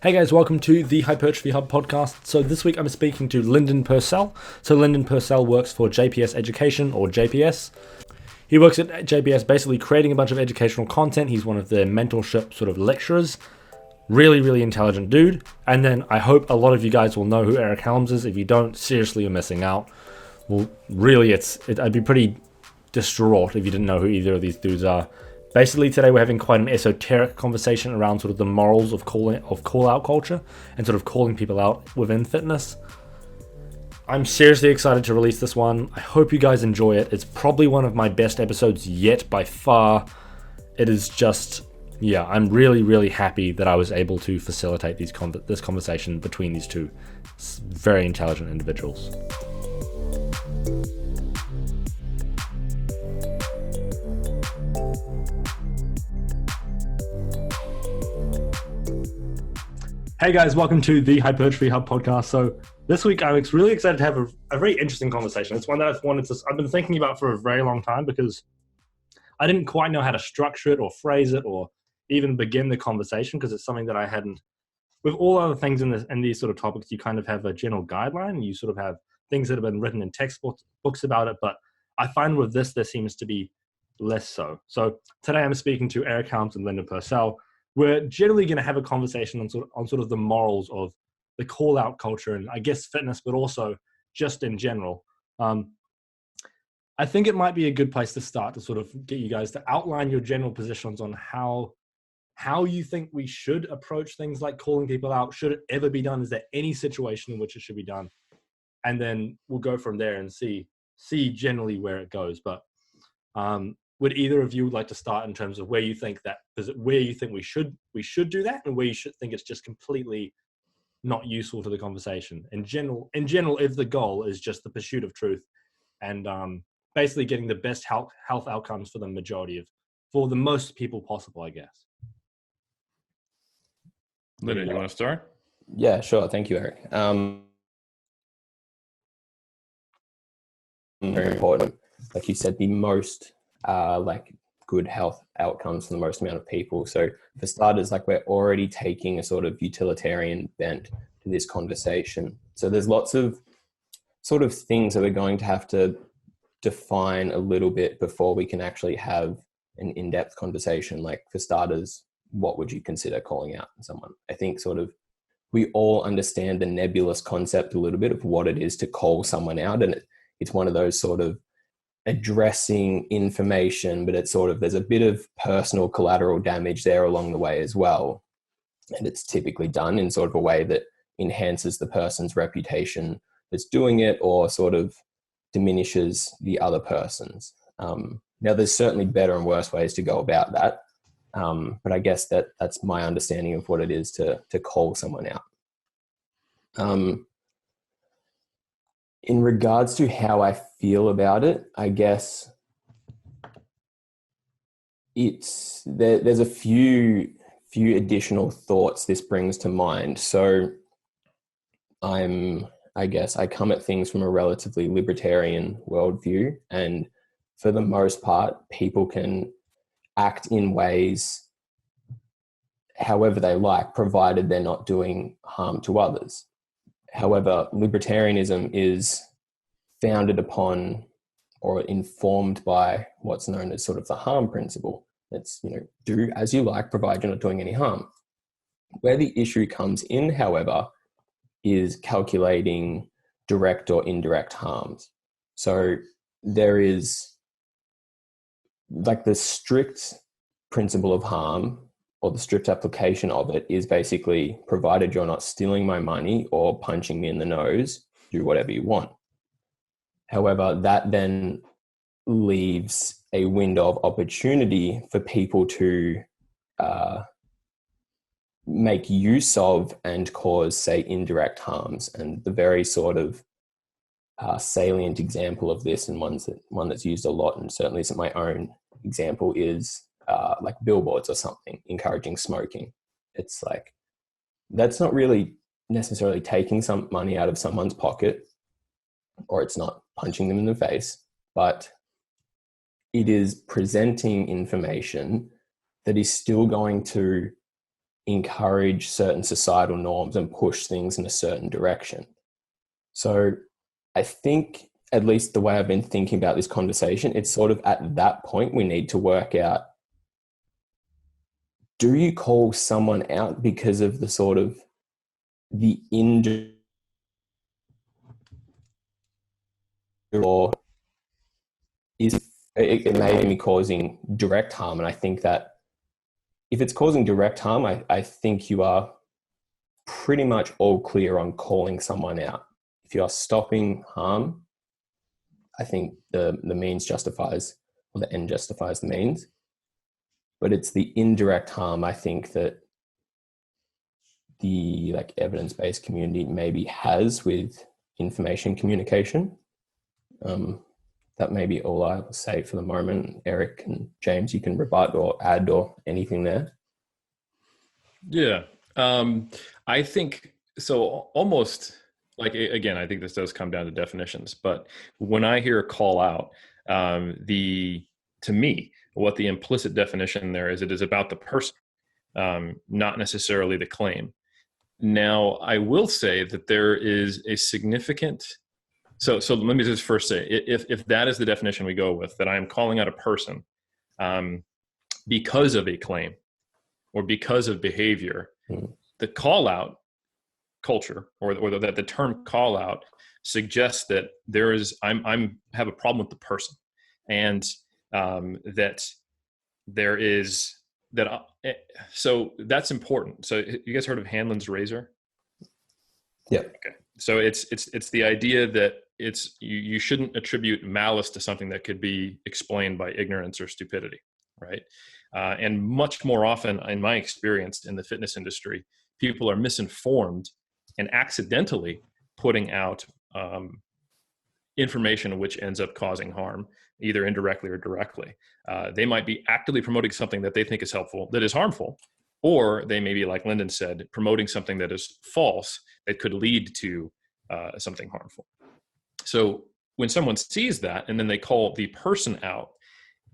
Hey guys, welcome to the Hypertrophy Hub Podcast. So this week I'm speaking to Lyndon Purcell. So Lyndon Purcell works for JPS Education, or JPS. He works at JPS basically creating a bunch of educational content. He's one of their mentorship sort of lecturers. Really intelligent dude. And then I hope a lot of you guys will know who Eric Helms is. If you don't, seriously, you're missing out. Well, really, I'd be pretty distraught if you didn't know who either of these dudes are. Basically, today we're having quite an esoteric conversation around sort of the morals of call-out culture and sort of calling people out within fitness. I'm seriously excited to release this one. I hope you guys enjoy it. It's probably one of my best episodes yet by far. It is just, I'm really happy that I was able to facilitate this conversation between these two very intelligent individuals. Hey guys, welcome to the Hypertrophy Hub Podcast. So this week I'm really excited to have a very interesting conversation. It's one that I've been thinking about for a very long time because I didn't quite know how to structure it or phrase it or even begin the conversation because it's something that I hadn't. With all other things in these sort of topics, you kind of have a general guideline. You sort of have things that have been written in textbooks about it, but I find with this, there seems to be less so. So today I'm speaking to Eric Helms and Lyndon Purcell. We're generally going to have a conversation on sort of the morals of the call-out culture and I guess fitness, but also just in general. I think it might be a good place to start to sort of get you guys to outline your general positions on how you think we should approach things like calling people out. Should it ever be done? Is there any situation in which it should be done? And then we'll go from there and see generally where it goes. But would either of you like to start in terms of where you think we should do that, and where you should think it's just completely not useful to the conversation? In general, if the goal is just the pursuit of truth and basically getting the best health outcomes for the most people possible, I guess. Lyndon, you want to start? Yeah, sure. Thank you, Eric. Very important. Like you said, the most good health outcomes for the most amount of people. So for starters, we're already taking a sort of utilitarian bent to this conversation. So there's lots of sort of things that we're going to have to define a little bit before we can actually have an in-depth conversation. Like for starters, what would you consider calling out someone? I think sort of we all understand the nebulous concept a little bit of what it is to call someone out. And it's one of those sort of addressing information, but it's sort of, there's a bit of personal collateral damage there along the way as well. And it's typically done in sort of a way that enhances the person's reputation that's doing it or sort of diminishes the other person's. Now there's certainly better and worse ways to go about that. But I guess that's my understanding of what it is to call someone out. In regards to how I feel about it, I guess there's a few additional thoughts this brings to mind. So I guess I come at things from a relatively libertarian worldview, and for the most part, people can act in ways however they like, provided they're not doing harm to others. However, libertarianism is founded upon or informed by what's known as sort of the harm principle. It's, do as you like, provide you're not doing any harm. Where the issue comes in, however, is calculating direct or indirect harms. So there is the strict principle of harm, or the strict application of it, is basically, provided you're not stealing my money or punching me in the nose, do whatever you want. However, that then leaves a window of opportunity for people to make use of and cause, say, indirect harms. And the very sort of salient example of this, and one that's used a lot, and certainly isn't my own example, is like billboards or something encouraging smoking. It's like, that's not really necessarily taking some money out of someone's pocket, or it's not punching them in the face, but it is presenting information that is still going to encourage certain societal norms and push things in a certain direction. So I think, at least the way I've been thinking about this conversation, it's sort of at that point we need to work out, do you call someone out because of the sort of the injury, or is it may be causing direct harm? And I think that if it's causing direct harm, I think you are pretty much all clear on calling someone out. If you are stopping harm, I think the means justifies, or the end justifies the means. But it's the indirect harm, I think, that the evidence-based community maybe has with information communication. That may be all I will say for the moment. Eric and James, you can rebut or add or anything there. Yeah. I think so. Almost again, I think this does come down to definitions, but when I hear call out, to me, what the implicit definition there is, it is about the person, not necessarily the claim. Now, I will say that there is a significant, so let me just first say, if that is the definition we go with, that I am calling out a person because of a claim or because of behavior, the call out culture, or that the term call out suggests that there is, I'm have a problem with the person, and that there is that. So that's important. So you guys heard of Hamlins Razor? Yeah. Okay. So it's the idea that you shouldn't attribute malice to something that could be explained by ignorance or stupidity, right? And much more often, in my experience in the fitness industry, people are misinformed and accidentally putting out information which ends up causing harm, either indirectly or directly. They might be actively promoting something that they think is helpful, that is harmful, or they may be, like Lyndon said, promoting something that is false that could lead to something harmful. So when someone sees that and then they call the person out,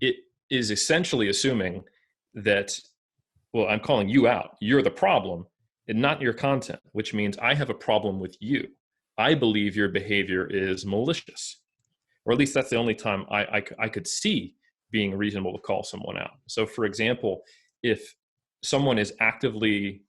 it is essentially assuming that, well, I'm calling you out. You're the problem and not your content, which means I have a problem with you. I believe your behavior is malicious, or at least that's the only time I could see being reasonable to call someone out. So for example, if someone is actively,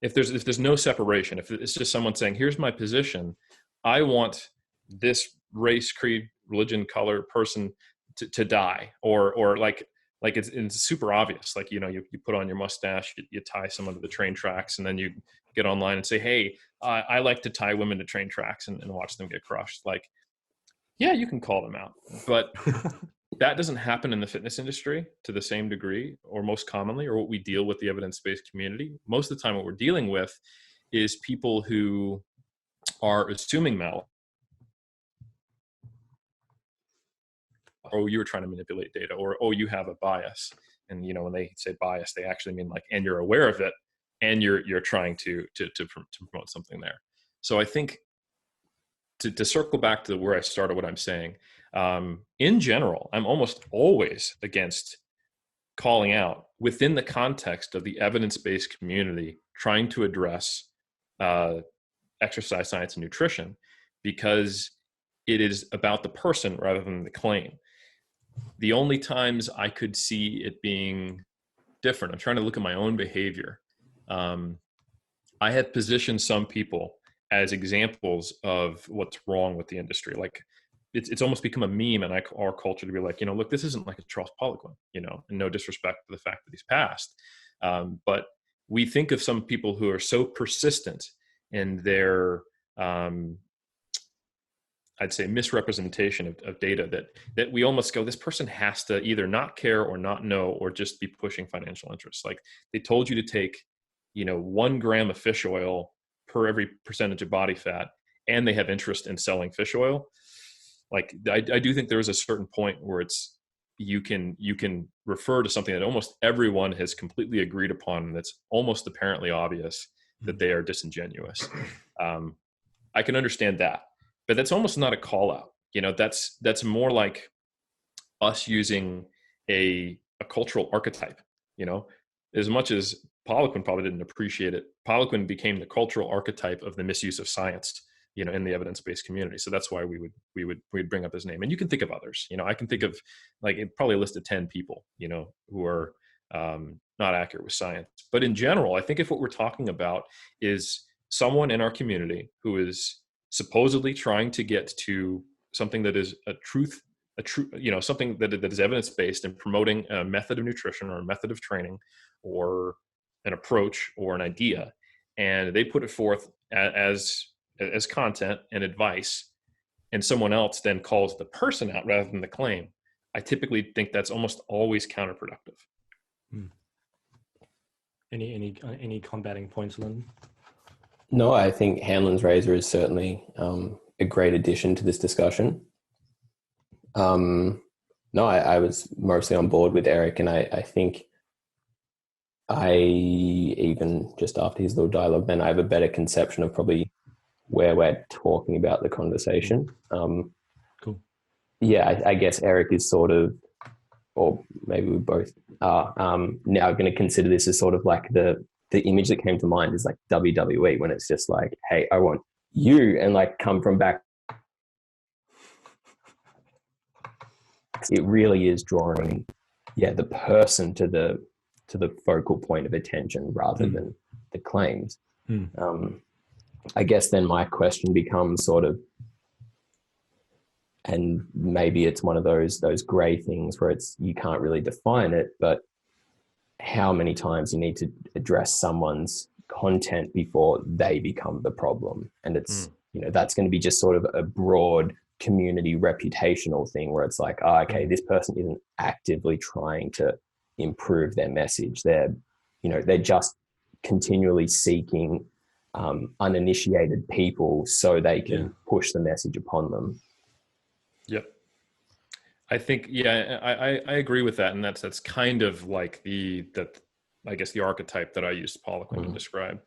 if there's no separation, if it's just someone saying, here's my position, I want this race, creed, religion, color, person to die, or like it's super obvious. Like, you put on your mustache, you tie someone to the train tracks, and then you get online and say, hey, I like to tie women to train tracks and watch them get crushed. Like, yeah, you can call them out, but that doesn't happen in the fitness industry to the same degree, or most commonly, or what we deal with the evidence-based community. Most of the time what we're dealing with is people who are assuming malice. Oh, you were trying to manipulate data, or, oh, you have a bias. And, when they say bias, they actually mean and you're aware of it, and you're trying to promote something there. So I think to circle back to where I started, what I'm saying, in general, I'm almost always against calling out within the context of the evidence-based community trying to address exercise science and nutrition, because it is about the person rather than the claim. The only times I could see it being different, I'm trying to look at my own behavior. I have positioned some people as examples of what's wrong with the industry. Like, it's almost become a meme in our culture to be like, look, this isn't like a Charles Poliquin, and no disrespect to the fact that he's passed. But we think of some people who are so persistent in their, I'd say, misrepresentation of data that we almost go, this person has to either not care or not know, or just be pushing financial interests. Like, they told you to take, 1 gram of fish oil per every percentage of body fat, and they have interest in selling fish oil. Like, I do think there is a certain point where you can refer to something that almost everyone has completely agreed upon, and that's almost apparently obvious that they are disingenuous. I can understand that, but that's almost not a call out. That's more like us using a cultural archetype. As much as Poliquin probably didn't appreciate it. Poliquin became the cultural archetype of the misuse of science, in the evidence-based community. So that's why we'd bring up his name. And you can think of others. I can think of probably a list of 10 people, who are not accurate with science. But in general, I think if what we're talking about is someone in our community who is supposedly trying to get to something that is something that is evidence-based and promoting a method of nutrition or a method of training or an approach or an idea, and they put it forth as content and advice, and someone else then calls the person out rather than the claim, I typically think that's almost always counterproductive. Any combating points, Lyndon? No, I think Hamlins Razor is certainly a great addition to this discussion. No, I was mostly on board with Eric, and I think I, even just after his little dialogue, then I have a better conception of probably where we're talking about the conversation. Cool. Yeah, I guess Eric is sort of, or maybe we both are now going to consider this as sort of like the image that came to mind is like WWE, when it's just like, hey, I want you, and like come from back. It really is drawing, the person to the focal point of attention rather than the claims. I guess then my question becomes sort of, and maybe it's one of those gray things where you can't really define it, but how many times you need to address someone's content before they become the problem. And it's, that's going to be just sort of a broad community reputational thing where it's like, okay, this person isn't actively trying to improve their message. They're just continually seeking uninitiated people so they can push the message upon them. Yep. I think, I agree with that. And that's kind of like the archetype that I used Poliquin to describe.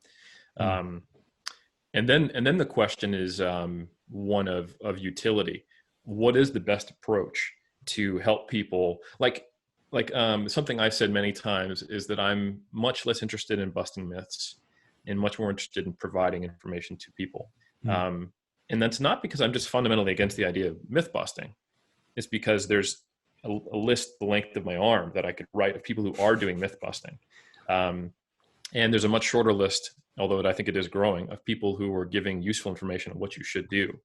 And then the question is one of utility. What is the best approach to help people? Like something I've said many times is that I'm much less interested in busting myths and much more interested in providing information to people. And that's not because I'm just fundamentally against the idea of myth busting. It's because there's a list the length of my arm that I could write of people who are doing myth busting. And there's a much shorter list, although I think it is growing, of people who are giving useful information on what you should do.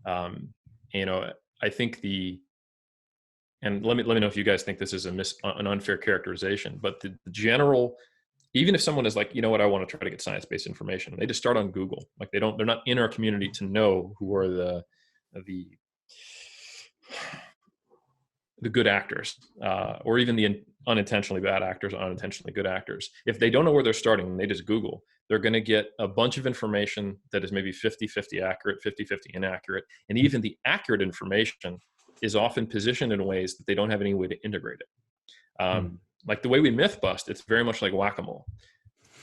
I think and let me know if you guys think this is an unfair characterization, but the general, even if someone is like, you know what, I want to try to get science-based information, they just start on Google. Like they're not in our community to know who are the good actors, or even the unintentionally bad actors, unintentionally good actors. If they don't know where they're starting and they just Google, they're going to get a bunch of information that is maybe 50-50 accurate, 50-50 inaccurate. And even the accurate information is often positioned in ways that they don't have any way to integrate it. Like the way we myth bust, it's very much like whack-a-mole.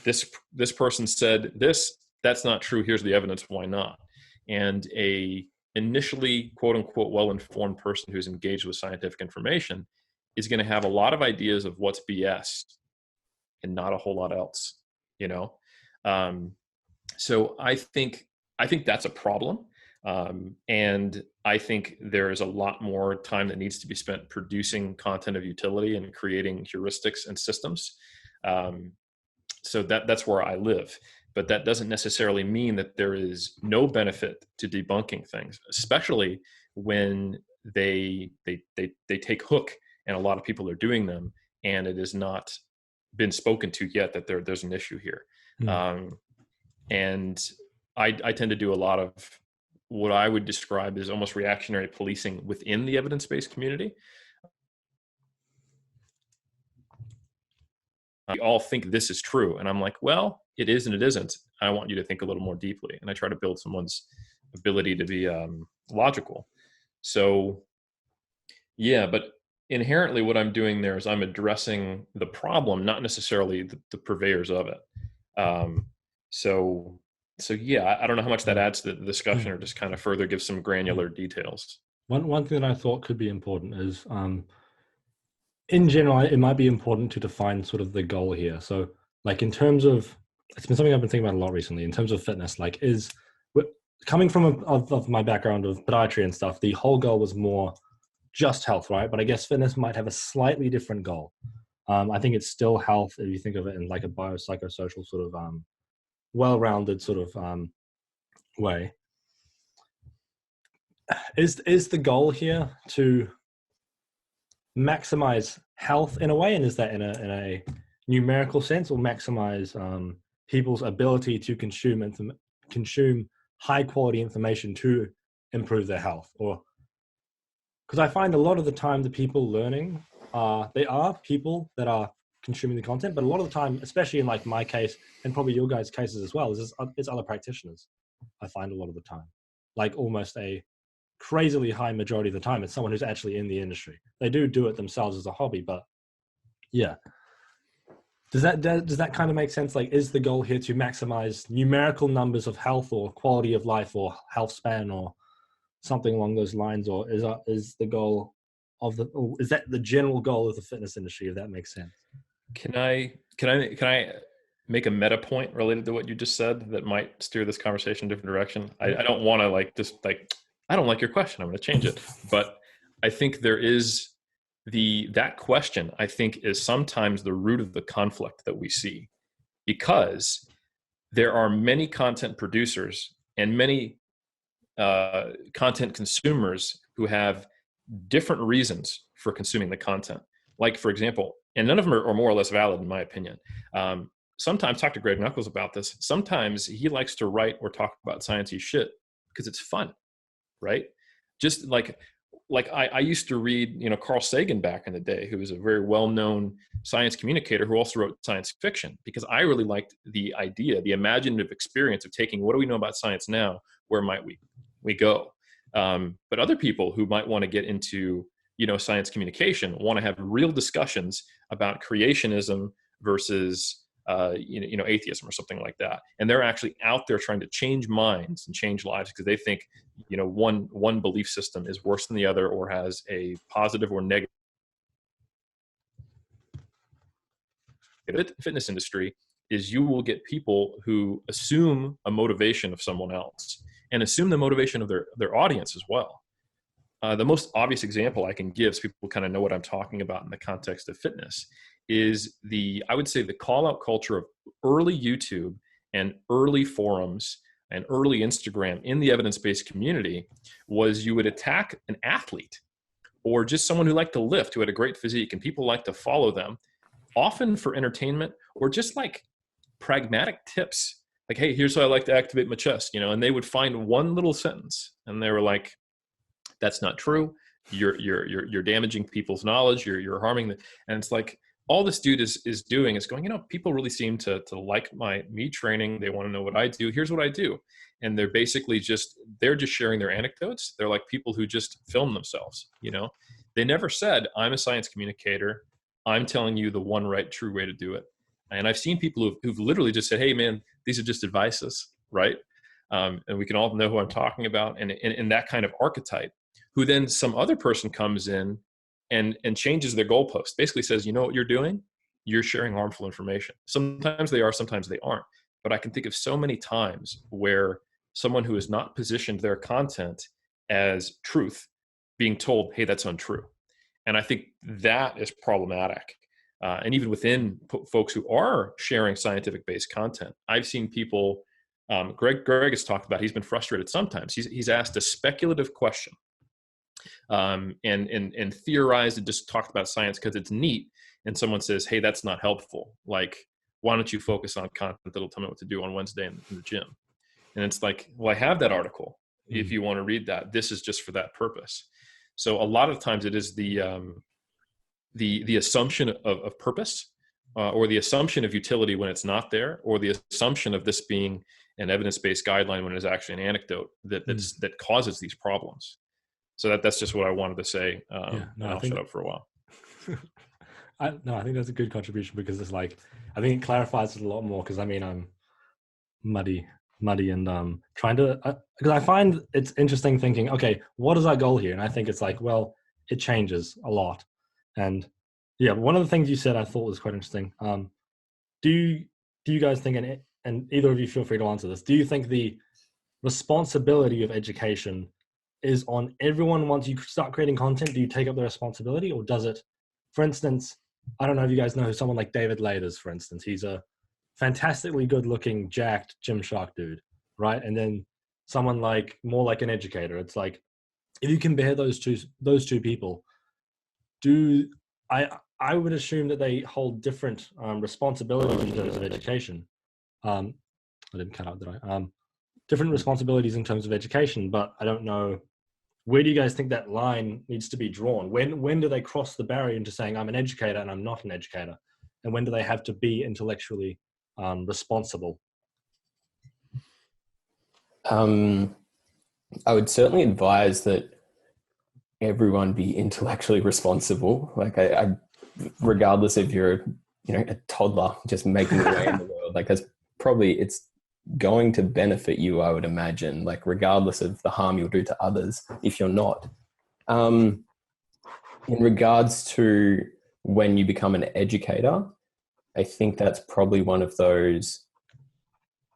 This person said this, that's not true. Here's the evidence. Why not? And a initially quote unquote well-informed person who's engaged with scientific information is going to have a lot of ideas of what's BS and not a whole lot else, So I think that's a problem. And I think there is a lot more time that needs to be spent producing content of utility and creating heuristics and systems. So that's where I live. But that doesn't necessarily mean that there is no benefit to debunking things, especially when they take hook and a lot of people are doing them and it has not been spoken to yet that there's an issue here. And I tend to do a lot of what I would describe as almost reactionary policing within the evidence-based community. We all think this is true. And I'm like, well, it is and it isn't. I want you to think a little more deeply. And I try to build someone's ability to be logical. So, but inherently what I'm doing there is I'm addressing the problem, not necessarily the purveyors of it. So I don't know how much that adds to the discussion or just kind of further gives some granular details. One thing that I thought could be important is, in general, it might be important to define sort of the goal here. So like in terms of, it's been something I've been thinking about a lot recently in terms of fitness, like coming from of my background of podiatry and stuff, the whole goal was more just health, right? But I guess fitness might have a slightly different goal. I think it's still health if you think of it in like a biopsychosocial sort of well-rounded sort of way. Is the goal here to maximize health in a way, and is that in a numerical sense, or maximize people's ability to consume high quality information to improve their health? Or because I find a lot of the time the people learning they are people that are consuming the content, but a lot of the time, especially in like my case and probably your guys' cases as well, it's other practitioners. I find a lot of the time, like almost a crazily high majority of the time, it's someone who's actually in the industry. They do it themselves as a hobby, but yeah. Does that kind of make sense? Like, is the goal here to maximize numerical numbers of health or quality of life or health span or something along those lines, or is the goal of is that the general goal of the fitness industry? If that makes sense. Can I make a meta point related to what you just said that might steer this conversation in a different direction? I don't want to I don't like your question, I'm going to change it. But I think there is that question, I think, is sometimes the root of the conflict that we see, because there are many content producers and many content consumers who have different reasons for consuming the content. Like, for example, and none of them are more or less valid in my opinion. Sometimes, talk to Greg Nuckols about this, sometimes he likes to write or talk about sciencey shit because it's fun, right? Just like I used to read, Carl Sagan back in the day, who was a very well-known science communicator who also wrote science fiction, because I really liked the idea, the imaginative experience of taking what do we know about science now, where might we go? But other people who might want to get into, science communication want to have real discussions about creationism versus, atheism or something like that. And they're actually out there trying to change minds and change lives because they think, one belief system is worse than the other or has a positive or negative. The fitness industry is you will get people who assume a motivation of someone else and assume the motivation of their audience as well. The most obvious example I can give, so people kind of know what I'm talking about in the context of fitness, is I would say the call out culture of early YouTube and early forums and early Instagram in the evidence-based community was you would attack an athlete or just someone who liked to lift, who had a great physique, and people like to follow them, often for entertainment or just like pragmatic tips. Like, hey, here's how I like to activate my chest, and they would find one little sentence and they were like, that's not true. You're damaging people's knowledge. You're harming them. And it's like, all this dude is doing is going, people really seem to like me training. They want to know what I do. Here's what I do. And they're basically they're just sharing their anecdotes. They're like people who just film themselves, They never said, I'm a science communicator. I'm telling you the one right, true way to do it. And I've seen people who've literally just said, hey man, these are just advices, right? And we can all know who I'm talking about. And in that kind of archetype, who then some other person comes in and changes their goalpost, basically says, you know what you're doing? You're sharing harmful information. Sometimes they are, sometimes they aren't. But I can think of so many times where someone who has not positioned their content as truth being told, hey, that's untrue. And I think that is problematic. And even within folks who are sharing scientific-based content, I've seen people, Greg has talked about, he's been frustrated sometimes. He's asked a speculative question and theorized and just talked about science because it's neat. And someone says, hey, that's not helpful. Like, why don't you focus on content that'll tell me what to do on Wednesday in the gym? And it's like, well, I have that article. If you want to read that, this is just for that purpose. So a lot of times it is the assumption of purpose or the assumption of utility when it's not there, or the assumption of this being an evidence-based guideline when it is actually an anecdote that causes these problems. So that's just what I wanted to say. I'll shut up for a while. I think that's a good contribution, because it's like, I think it clarifies it a lot more, because I'm muddy and trying to, because I find it's interesting thinking, okay, what is our goal here? And I think it's like, well, it changes a lot. And yeah, one of the things you said I thought was quite interesting. do you guys think, and either of you feel free to answer this, do you think the responsibility of education is on everyone once you start creating content? Do you take up the responsibility, or does it, for instance, I don't know if you guys know who someone like David Laid is, for instance. He's a fantastically good looking, jacked Gymshark dude, right? And then someone like, more like an educator. It's like, if you compare those two people, I would assume that they hold different responsibilities in terms of education. I didn't cut out, did I? Different responsibilities in terms of education, but I don't know, where do you guys think that line needs to be drawn? When do they cross the barrier into saying I'm an educator and I'm not an educator? And when do they have to be intellectually responsible? I would certainly advise that everyone be intellectually responsible. Like I regardless if you're, a toddler just making your way in the world, like it's going to benefit you, I would imagine, like regardless of the harm you'll do to others if you're not. In regards to when you become an educator, I think that's probably one of those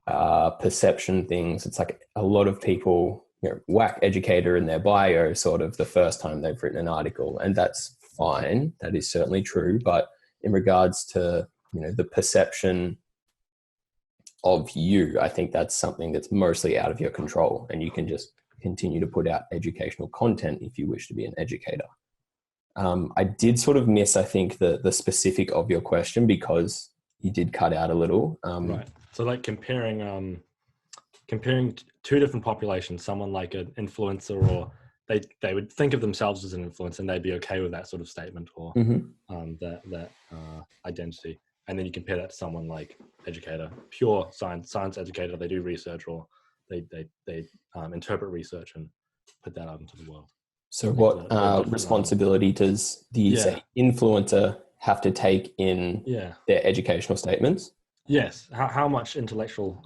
perception things. It's like a lot of people whack educator in their bio sort of the first time they've written an article, and that's fine. That is certainly true. But in regards to, the perception of you, I think that's something that's mostly out of your control, and you can just continue to put out educational content if you wish to be an educator. I did sort of miss, I think, the specific of your question because you did cut out a little. Right. So like comparing two different populations, someone like an influencer, or they would think of themselves as an influencer and they'd be okay with that sort of statement or that identity. And then you compare that to someone like educator, pure science educator. They do research, or they interpret research and put that out into the world. So what responsibility do you say influencer have to take in their educational statements? Yes. How much intellectual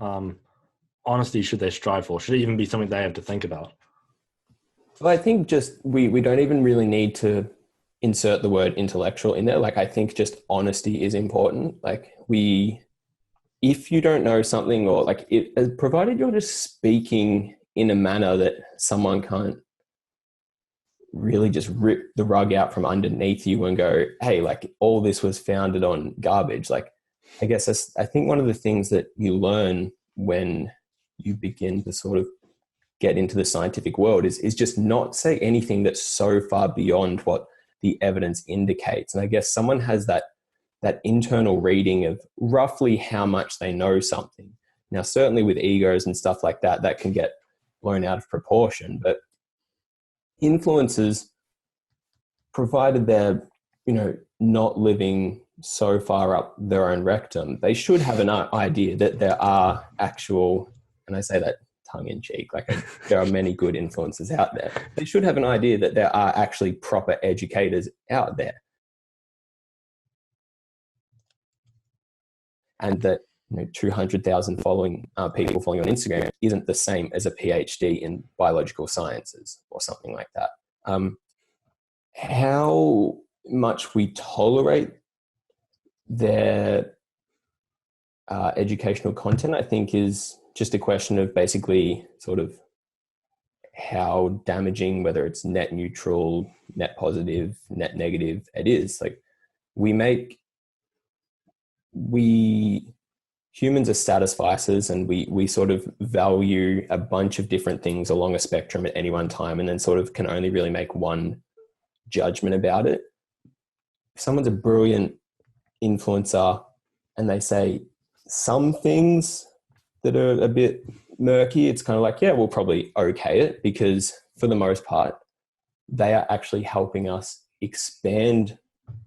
honesty should they strive for? Should it even be something they have to think about? Well, I think just we don't even really need to insert the word intellectual in there. Like, I think just honesty is important. Like if you don't know something, or like provided you're just speaking in a manner that someone can't really just rip the rug out from underneath you and go, hey, like all this was founded on garbage. Like, I guess I think one of the things that you learn when you begin to sort of get into the scientific world is just not say anything that's so far beyond what the evidence indicates. And I guess someone has that internal reading of roughly how much they know something. Now, certainly with egos and stuff like that, that can get blown out of proportion. But influencers, provided they're, not living so far up their own rectum, they should have an idea that there are actual, and I say that tongue in cheek, like there are many good influencers out there. They should have an idea that there are actually proper educators out there. And that 200,000 people following on Instagram isn't the same as a PhD in biological sciences or something like that. How much we tolerate their educational content, I think, is just a question of basically sort of how damaging, whether it's net neutral, net positive, net negative, it is. Like humans are status vices, and we sort of value a bunch of different things along a spectrum at any one time, and then sort of can only really make one judgment about it. If someone's a brilliant influencer and they say some things that are a bit murky, it's kind of like, yeah, we'll probably okay it, because for the most part, they are actually helping us expand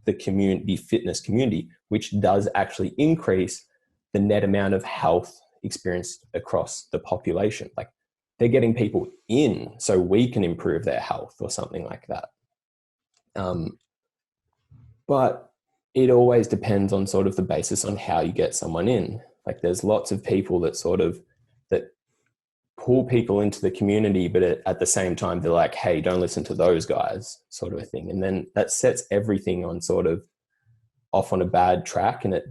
the fitness community, which does actually increase the net amount of health experienced across the population. Like, they're getting people in so we can improve their health or something like that. But it always depends on sort of the basis on how you get someone in. Like, there's lots of people that pull people into the community, but at the same time, they're like, hey, don't listen to those guys, sort of a thing. And then that sets everything on sort of off on a bad track, and it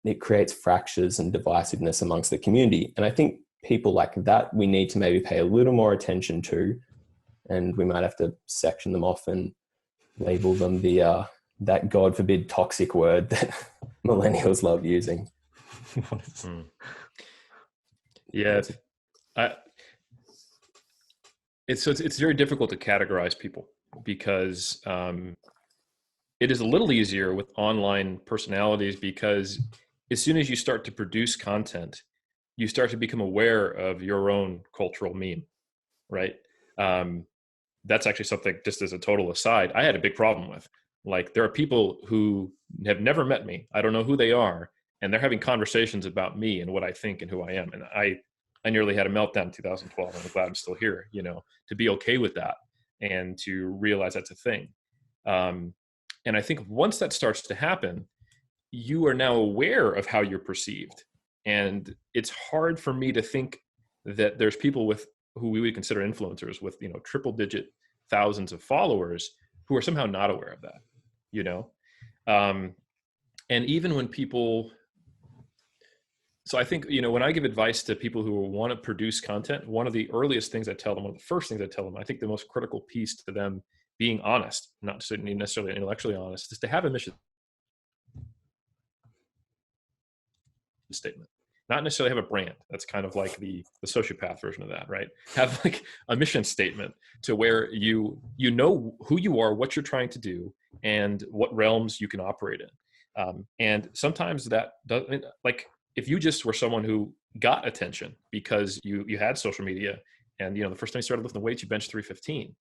it creates fractures and divisiveness amongst the community. And I think people like that, we need to maybe pay a little more attention to, and we might have to section them off and label them that God forbid toxic word that millennials love using. Yeah. It's very difficult to categorize people because it is a little easier with online personalities, because as soon as you start to produce content, you start to become aware of your own cultural meme, right? That's actually something, just as a total aside, I had a big problem with. Like, there are people who have never met me. I don't know who they are. And they're having conversations about me and what I think and who I am. And I nearly had a meltdown in 2012. And I'm glad I'm still here, to be okay with that and to realize that's a thing. And I think once that starts to happen, you are now aware of how you're perceived. And it's hard for me to think that there's people who we would consider influencers with, triple digit thousands of followers who are somehow not aware of that, and even when people, so I think, when I give advice to people who want to produce content, one of the earliest things I tell them, one of the first things I tell them, I think the most critical piece to them being honest, not necessarily intellectually honest, is to have a mission statement. Not necessarily have a brand. That's kind of like the sociopath version of that, right? Have like a mission statement to where you know who you are, what you're trying to do, and what realms you can operate in. And sometimes that doesn't, like, if you just were someone who got attention because you had social media, and the first time you started lifting weights, you benched 315,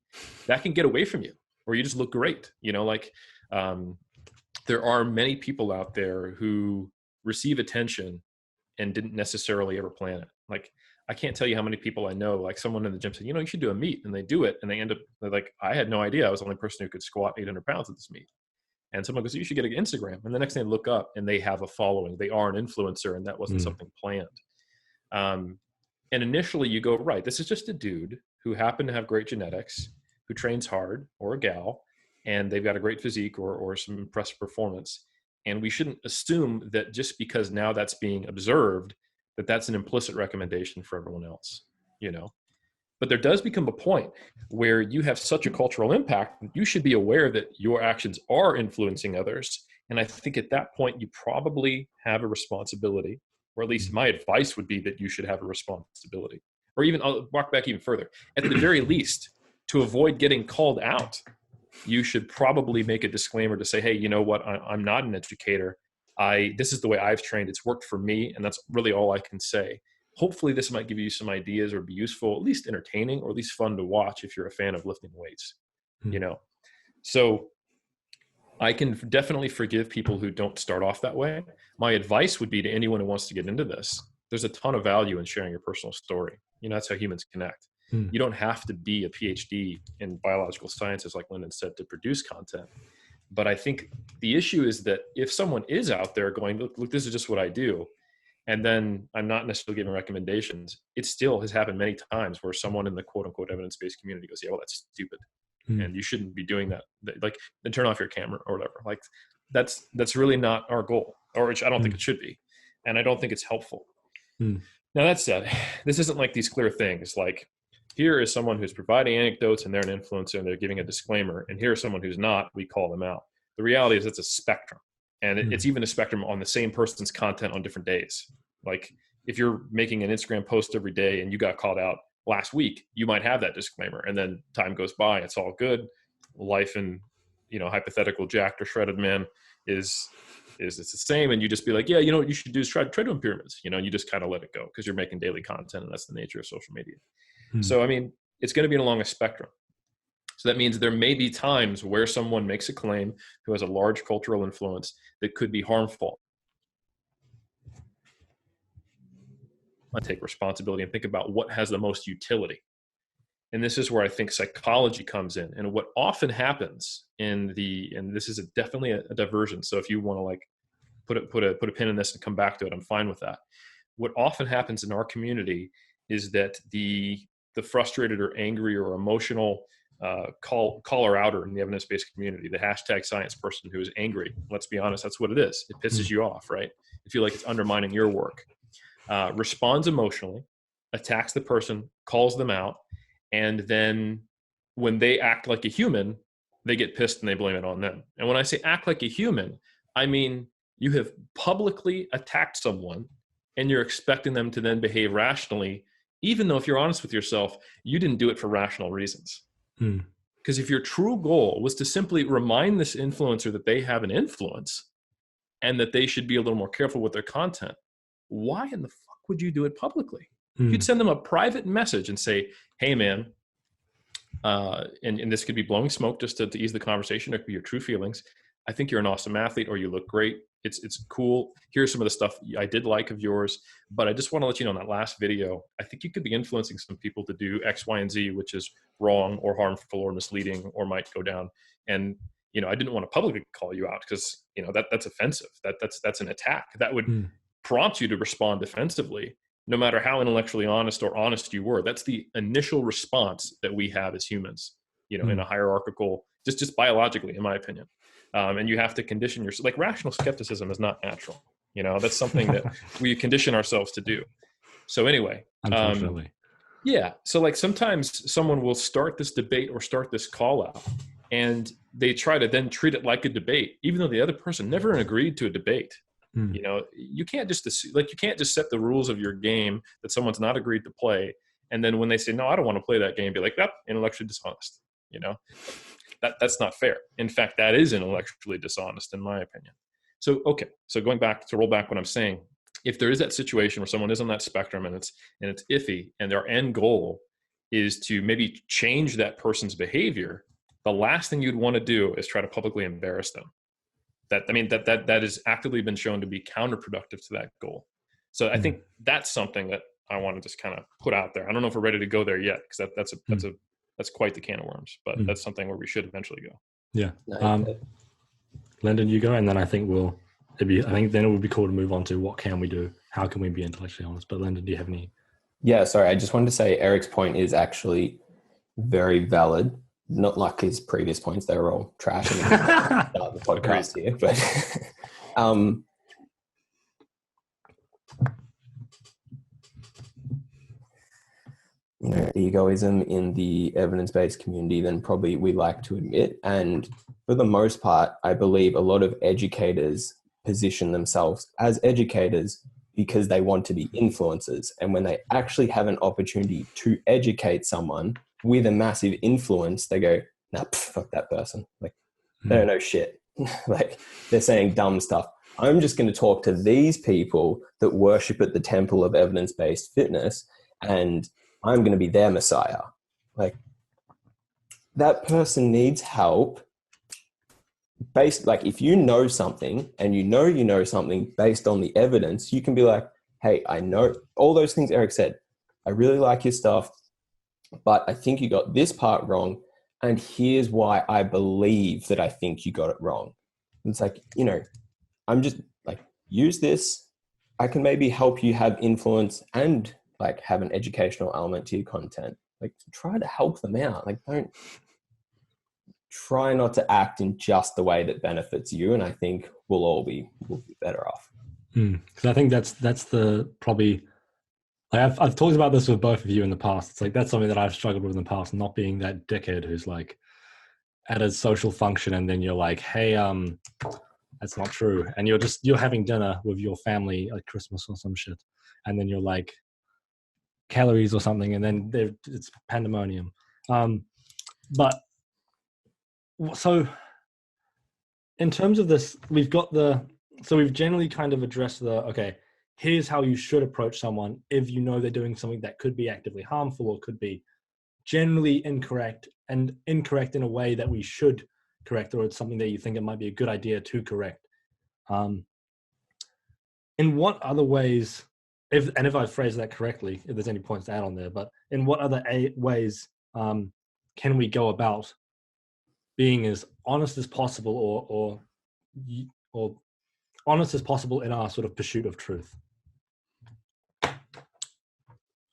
that can get away from you, or you just look great. There are many people out there who receive attention and didn't necessarily ever plan it. Like, I can't tell you how many people I know, like someone in the gym said, you should do a meet, and they do it, and they're like, I had no idea I was the only person who could squat 800 pounds at this meet. And someone goes, you should get an Instagram. And the next thing they look up and they have a following, they are an influencer, and that wasn't something planned. And initially you go, right, this is just a dude who happened to have great genetics, who trains hard, or a gal, and they've got a great physique or some impressive performance. And we shouldn't assume that just because now that's being observed, that that's an implicit recommendation for everyone else, But there does become a point where you have such a cultural impact that you should be aware that your actions are influencing others. And I think at that point, you probably have a responsibility, or at least my advice would be that you should have a responsibility. Or even, I'll walk back even further. At the very least, to avoid getting called out, you should probably make a disclaimer to say, hey, you know what? I'm not an educator. This is the way I've trained. It's worked for me. And that's really all I can say. Hopefully this might give you some ideas or be useful, at least entertaining, or at least fun to watch if you're a fan of lifting weights, So I can definitely forgive people who don't start off that way. My advice would be to anyone who wants to get into this, there's a ton of value in sharing your personal story. That's how humans connect. You don't have to be a PhD in biological sciences, like Lyndon said, to produce content. But I think the issue is that if someone is out there going, look, this is just what I do, and then I'm not necessarily giving recommendations, it still has happened many times where someone in the quote unquote evidence-based community goes, yeah, well, that's stupid. And you shouldn't be doing that. Like, then turn off your camera or whatever. Like, that's really not our goal, or I don't think it should be. And I don't think it's helpful. Now, that said, this isn't like these clear things. Like, here is someone who's providing anecdotes and they're an influencer and they're giving a disclaimer. And here's someone who's not, we call them out. The reality is it's a spectrum. And it's even a spectrum on the same person's content on different days. Like, if you're making an Instagram post every day and you got called out last week, you might have that disclaimer, and then time goes by, it's all good. Life in, hypothetical jacked or shredded man is it's the same. And you just be like, yeah, what you should do is try doing pyramids, and you just kind of let it go because you're making daily content, and that's the nature of social media. So, it's going to be along a spectrum. So that means there may be times where someone makes a claim who has a large cultural influence that could be harmful. I take responsibility and think about what has the most utility. And this is where I think psychology comes in. And what often happens and this is definitely a diversion. So if you want to like put a pin in this and come back to it, I'm fine with that. What often happens in our community is that the frustrated or angry or emotional caller outer in the evidence-based community, the hashtag science person who is angry. Let's be honest, that's what it is. It pisses you off, right? feel like it's undermining your work. Responds emotionally, attacks the person, calls them out, and then when they act like a human, they get pissed and they blame it on them. And when I say act like a human, I mean you have publicly attacked someone and you're expecting them to then behave rationally, even though if you're honest with yourself, you didn't do it for rational reasons. Because if your true goal was to simply remind this influencer that they have an influence and that they should be a little more careful with their content, why in the fuck would you do it publicly? You'd send them a private message and say, hey man, and this could be blowing smoke just to ease the conversation. It could be your true feelings. I think you're an awesome athlete, or you look great. It's cool. Here's some of the stuff I did like of yours, but I just want to let you know in that last video, I think you could be influencing some people to do X, Y, and Z, which is wrong or harmful or misleading or might go down. And, you know, I didn't want to publicly call you out because, you know, that's offensive. That's an attack. That would prompt you to respond defensively, no matter how intellectually honest or honest you were. That's the initial response that we have as humans, you know, in a hierarchical, just biologically, in my opinion. And you have to condition yourself. Like rational skepticism is not natural. You know, that's something that we condition ourselves to do. So anyway, unfortunately. Yeah. So like sometimes someone will start this debate or start this call out and they try to then treat it like a debate, even though the other person never agreed to a debate. You know, you can't just set the rules of your game that someone's not agreed to play. And then when they say, no, I don't want to play that game, be like, that's intellectually dishonest. You know, that's not fair. In fact, that is intellectually dishonest in my opinion. So, okay. So roll back what I'm saying, if there is that situation where someone is on that spectrum and it's iffy and their end goal is to maybe change that person's behavior, the last thing you'd want to do is try to publicly embarrass them. That has actively been shown to be counterproductive to that goal. So I think that's something that I want to just kind of put out there. I don't know if we're ready to go there yet, because that's quite the can of worms, but that's something where we should eventually go. Yeah. Lyndon, you go, and then I think then it would be cool to move on to what can we do? How can we be intellectually honest? But Lyndon, do you have any? Yeah, sorry. I just wanted to say Eric's point is actually very valid. Not like his previous points, they were all trash and start the podcast here. But you know, egoism in the evidence-based community than probably we like to admit. And for the most part, I believe a lot of educators position themselves as educators because they want to be influencers. And when they actually have an opportunity to educate someone with a massive influence, they go, nah, fuck that person. Like, they don't know shit. Like, they're saying dumb stuff. I'm just going to talk to these people that worship at the temple of evidence-based fitness, and I'm going to be their messiah. Like, that person needs help based, like, if you know something and you know something based on the evidence, you can be like, hey, I know all those things Eric said. I really like your stuff, but I think you got this part wrong. And here's why I believe that I think you got it wrong. And it's like, you know, I'm just like, use this. I can maybe help you have influence and like have an educational element to your content. Like, try to help them out. Like, don't try not to act in just the way that benefits you. And I think we'll be better off. Because I think that's the probably, like I've talked about this with both of you in the past. It's like, that's something that I've struggled with in the past, not being that dickhead who's like at a social function and then you're like, hey, that's not true. And you're having dinner with your family at Christmas or some shit. And then you're like, calories or something, and then it's pandemonium. But so in terms of this, we've generally kind of addressed here's how you should approach someone if you know they're doing something that could be actively harmful or could be generally incorrect in a way that we should correct, or it's something that you think it might be a good idea to correct. In what other ways, if I phrase that correctly, if there's any points to add on there, but in what other ways can we go about being as honest as possible or honest as possible in our sort of pursuit of truth?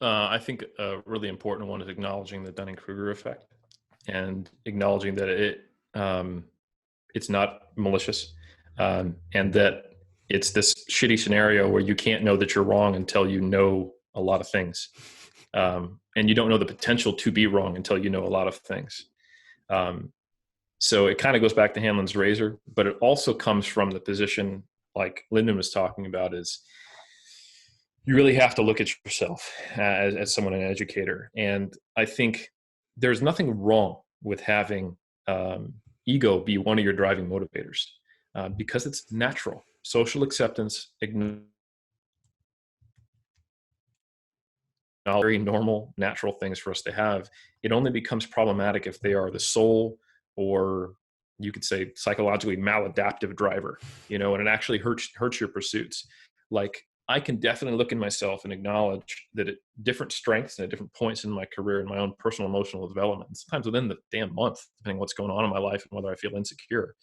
I think a really important one is acknowledging the Dunning Kruger effect and acknowledging that it's not malicious, and that it's this shitty scenario where you can't know that you're wrong until you know a lot of things. And you don't know the potential to be wrong until you know a lot of things. So it kind of goes back to Hamlin's Razor, but it also comes from the position like Lyndon was talking about, is you really have to look at yourself as someone, an educator. And I think there's nothing wrong with having ego be one of your driving motivators, because it's natural. Social acceptance, very normal, natural things for us to have. It only becomes problematic if they are the sole, or you could say psychologically maladaptive driver, and it actually hurts your pursuits. Like, I can definitely look in myself and acknowledge that at different strengths and at different points in my career and my own personal emotional development, sometimes within the damn month, depending on what's going on in my life and whether I feel insecure,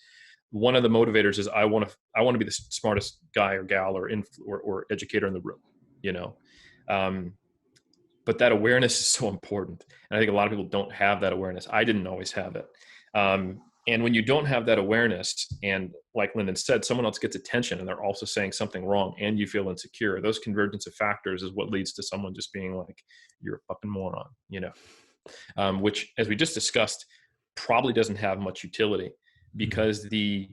one of the motivators is I want to be the smartest guy or gal or educator in the room, but that awareness is so important. And I think a lot of people don't have that awareness. I didn't always have it. And when you don't have that awareness, and like Lyndon said, someone else gets attention and they're also saying something wrong and you feel insecure, those convergence of factors is what leads to someone just being like, you're a fucking moron, which, as we just discussed, probably doesn't have much utility, because the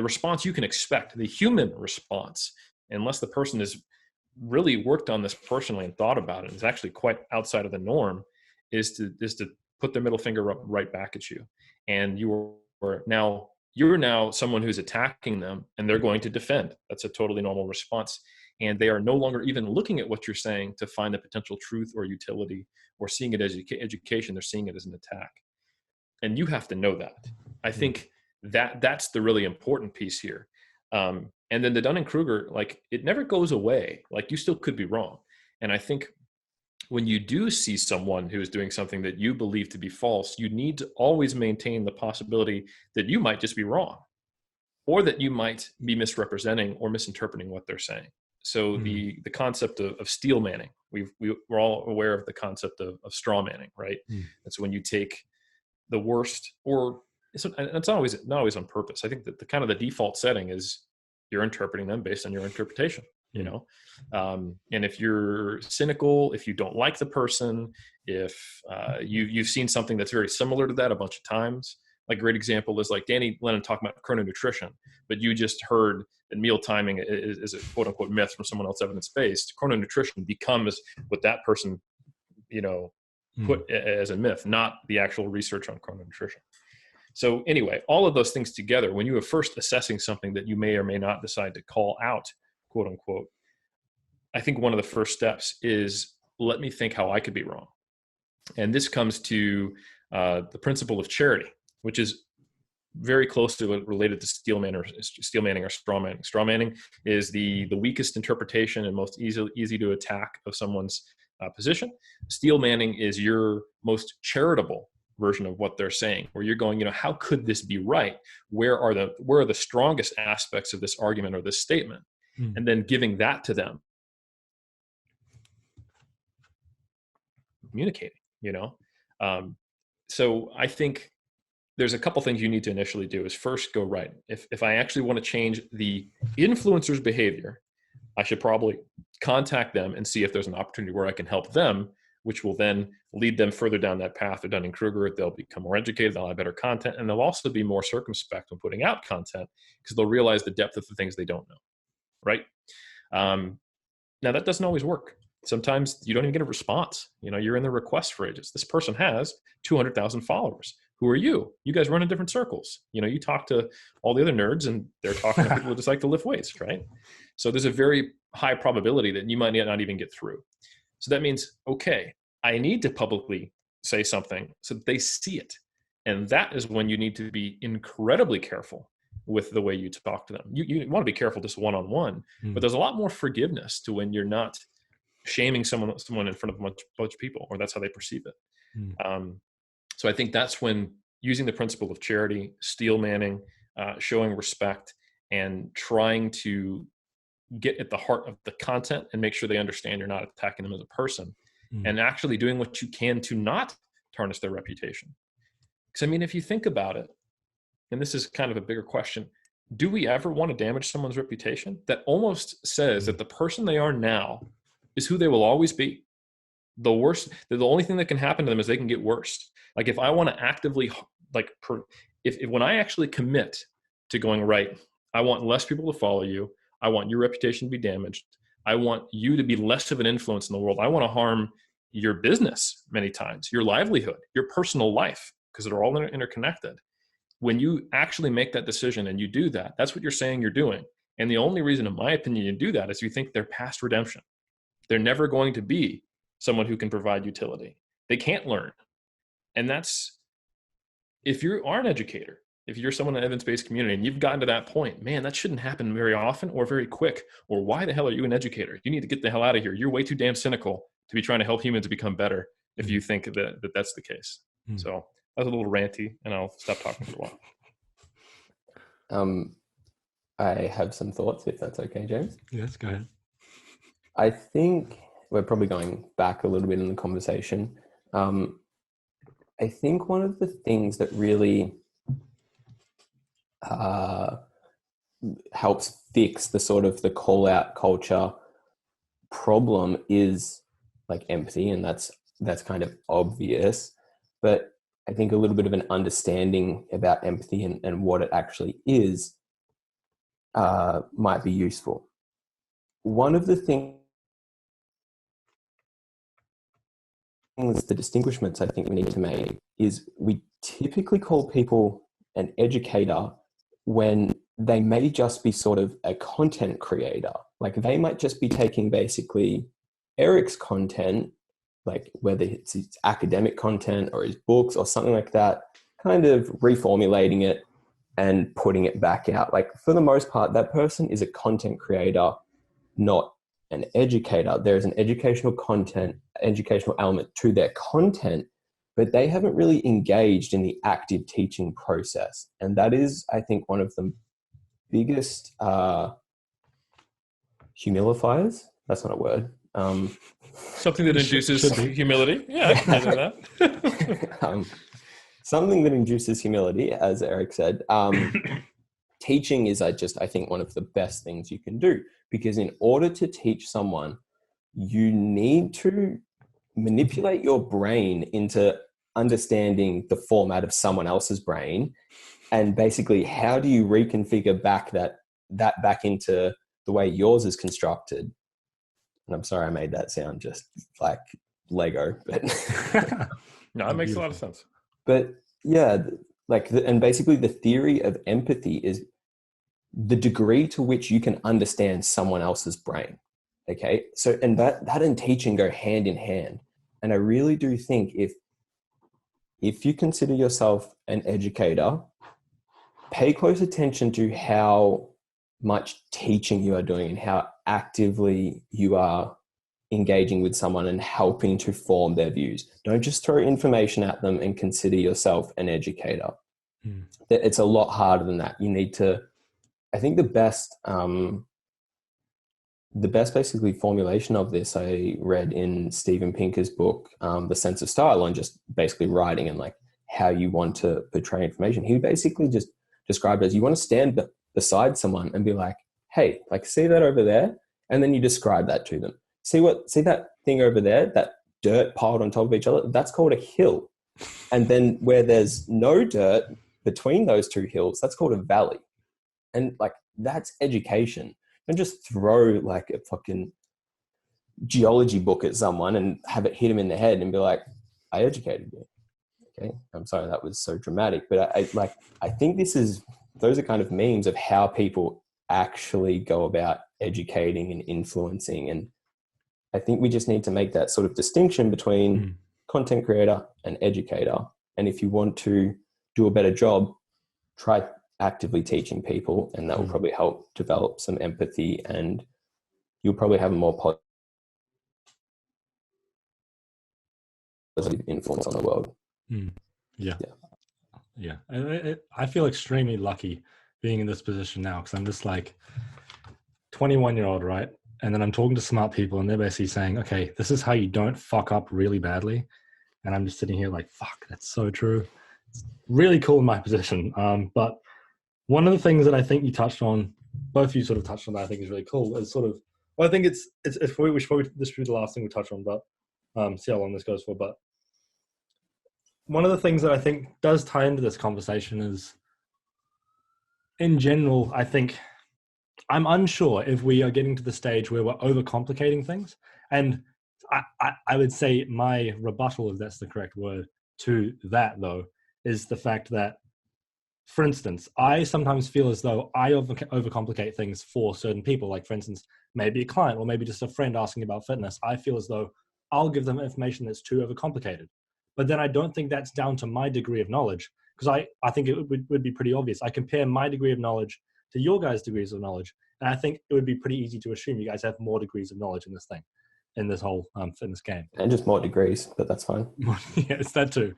response you can expect, the human response, unless the person has really worked on this personally and thought about it, is actually quite outside of the norm, is to put their middle finger up right back at you. And you're now someone who's attacking them, and they're going to defend. That's a totally normal response. And they are no longer even looking at what you're saying to find the potential truth or utility, or seeing it as education. They're seeing it as an attack. And you have to know that. I think that's the really important piece here. And then the Dunning Kruger, like, it never goes away. Like, you still could be wrong. And I think when you do see someone who is doing something that you believe to be false, you need to always maintain the possibility that you might just be wrong, or that you might be misrepresenting or misinterpreting what they're saying. So the concept of steel manning, we're all aware of the concept of straw manning, right? That's when you take the worst, or it's not always on purpose. I think that the kind of the default setting is you're interpreting them based on your interpretation. And if you're cynical, if you don't like the person, if you've seen something that's very similar to that a bunch of times, like a great example is like Danny Lennon talking about chrononutrition, but you just heard that meal timing is a quote unquote myth from someone else, evidence-based. Chrononutrition becomes what that person, put as a myth, not the actual research on chrononutrition. So anyway, all of those things together, when you are first assessing something that you may or may not decide to call out, quote unquote, I think one of the first steps is, let me think how I could be wrong. And this comes to the principle of charity, which is very closely related to steel manning or straw manning. Straw manning is the weakest interpretation and most easy to attack of someone's position. Steel manning is your most charitable version of what they're saying, where you're going, how could this be right? Where are the strongest aspects of this argument or this statement? And then giving that to them. Communicating, so I think there's a couple things you need to initially do. Is first go, right, if I actually want to change the influencer's behavior, I should probably contact them and see if there's an opportunity where I can help them, which will then lead them further down that path of Dunning Kruger. They'll become more educated, they'll have better content, and they'll also be more circumspect when putting out content, because they'll realize the depth of the things they don't know, right? Now that doesn't always work. Sometimes you don't even get a response. You're in the request for ages. This person has 200,000 followers. Who are you? You guys run in different circles. You talk to all the other nerds, and they're talking to people who just like to lift weights, right? So there's a very high probability that you might not even get through. So that means, okay, I need to publicly say something so that they see it. And that is when you need to be incredibly careful with the way you talk to them. You want to be careful just one-on-one, but there's a lot more forgiveness to when you're not shaming someone in front of a bunch of people, or that's how they perceive it. So I think that's when using the principle of charity, steel manning, showing respect, and trying to get at the heart of the content and make sure they understand you're not attacking them as a person, and actually doing what you can to not tarnish their reputation. Because if you think about it, and this is kind of a bigger question, do we ever want to damage someone's reputation? That almost says that the person they are now is who they will always be. The only thing that can happen to them is they can get worse. Like if I want to actively, if when I actually commit to going right, I want less people to follow you. I want your reputation to be damaged. I want you to be less of an influence in the world. I want to harm your business many times, your livelihood, your personal life, because they're all interconnected. When you actually make that decision and you do that, that's what you're saying you're doing. And the only reason, in my opinion, you do that is you think they're past redemption. They're never going to be someone who can provide utility. They can't learn. And that's, if you are an educator, if you're someone in an evidence-based community and you've gotten to that point, man, that shouldn't happen very often or very quick. Or why the hell are you an educator? You need to get the hell out of here. You're way too damn cynical to be trying to help humans become better if you think that that's the case. So that was a little ranty, and I'll stop talking for a while. I have some thoughts, if that's okay, James. Yes, go ahead. I think we're probably going back a little bit in the conversation. I think one of the things that really helps fix the sort of the call out culture problem is like empathy, and that's kind of obvious, but I think a little bit of an understanding about empathy and what it actually is might be useful. One of the things, the distinguishments I think we need to make is we typically call people an educator when they may just be sort of a content creator. Like they might just be taking basically Eric's content, like whether it's his academic content or his books or something like that, kind of reformulating it and putting it back out. Like for the most part, that person is a content creator, not an educator. There's an educational element to their content, but they haven't really engaged in the active teaching process. And that is, I think, one of the biggest humilifiers. That's not a word. Something that induces humility. Yeah, I can do that. Something that induces humility, as Eric said. Teaching is, I think, one of the best things you can do, because in order to teach someone, you need to manipulate your brain into understanding the format of someone else's brain. And basically, how do you reconfigure that back into the way yours is constructed? And I'm sorry I made that sound just like Lego, but no, it makes a lot of sense. But yeah, and basically the theory of empathy is the degree to which you can understand someone else's brain. Okay. So, and that and teaching go hand in hand. And I really do think if you consider yourself an educator, pay close attention to how much teaching you are doing and how actively you are engaging with someone and helping to form their views. Don't just throw information at them and consider yourself an educator. It's a lot harder than that. You need to, I think the best basically formulation of this I read in Steven Pinker's book, The Sense of Style, on just basically writing and like how you want to portray information. He basically just described it as you want to stand beside someone and be like, hey, like see that over there? And then you describe that to them. See that thing over there, that dirt piled on top of each other? That's called a hill. And then where there's no dirt between those two hills, that's called a valley. And like, that's education. Don't just throw like a fucking geology book at someone and have it hit them in the head and be like, I educated you. Okay. I'm sorry that was so dramatic, but I think those are kind of memes of how people actually go about educating and influencing. And I think we just need to make that sort of distinction between content creator and educator. And if you want to do a better job, try actively teaching people, and that will probably help develop some empathy, and you'll probably have a more positive influence on the world. Yeah. I feel extremely lucky being in this position now, because I'm just like 21-year-old, right? And then I'm talking to smart people and they're basically saying, okay, this is how you don't fuck up really badly. And I'm just sitting here like, fuck, that's so true. It's really cool in my position. But One of the things that I think you touched on, both of you sort of touched on that I think is really cool, is sort of, well, I think it's probably, this should be the last thing we touch on, but see how long this goes for. But one of the things that I think does tie into this conversation is, in general, I think I'm unsure if we are getting to the stage where we're overcomplicating things. And I would say my rebuttal, if that's the correct word, to that, though, is the fact that, for instance, I sometimes feel as though I overcomplicate things for certain people. Like, for instance, maybe a client or maybe just a friend asking about fitness. I feel as though I'll give them information that's too overcomplicated. But then I don't think that's down to my degree of knowledge, because I think it would be pretty obvious. I compare my degree of knowledge to your guys' degrees of knowledge, and I think it would be pretty easy to assume you guys have more degrees of knowledge in this thing, in this whole fitness game. And just more degrees, but that's fine. Yeah, it's that too.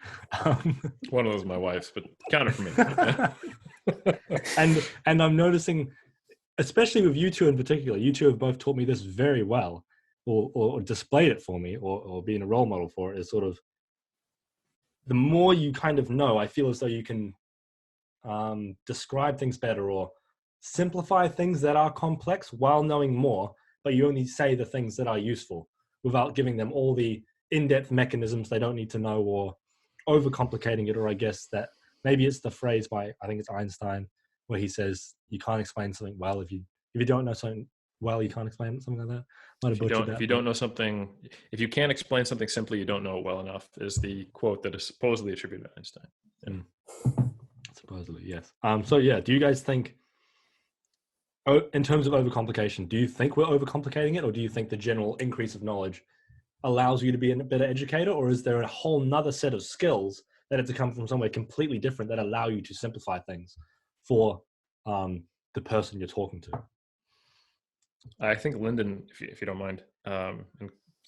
One of those is my wife's, but count it for me. and I'm noticing, especially with you two in particular, you two have both taught me this very well, or displayed it for me, or being a role model for it, is sort of, the more you kind of know, I feel as though you can describe things better or simplify things that are complex while knowing more, but you only say the things that are useful without giving them all the in-depth mechanisms they don't need to know, or overcomplicating it. Or I guess that maybe it's the phrase by, I think it's Einstein, where he says you can't explain something well if you don't know something well, you can't explain it, something like that. If you don't know something, if you can't explain something simply, you don't know it well enough, is the quote that is supposedly attributed to Einstein. And supposedly, yes. So yeah, do you guys think, in terms of overcomplication, do you think we're overcomplicating it, or do you think the general increase of knowledge allows you to be a better educator, or is there a whole nother set of skills that have to come from somewhere completely different that allow you to simplify things for the person you're talking to? I think Lyndon, if you don't mind, and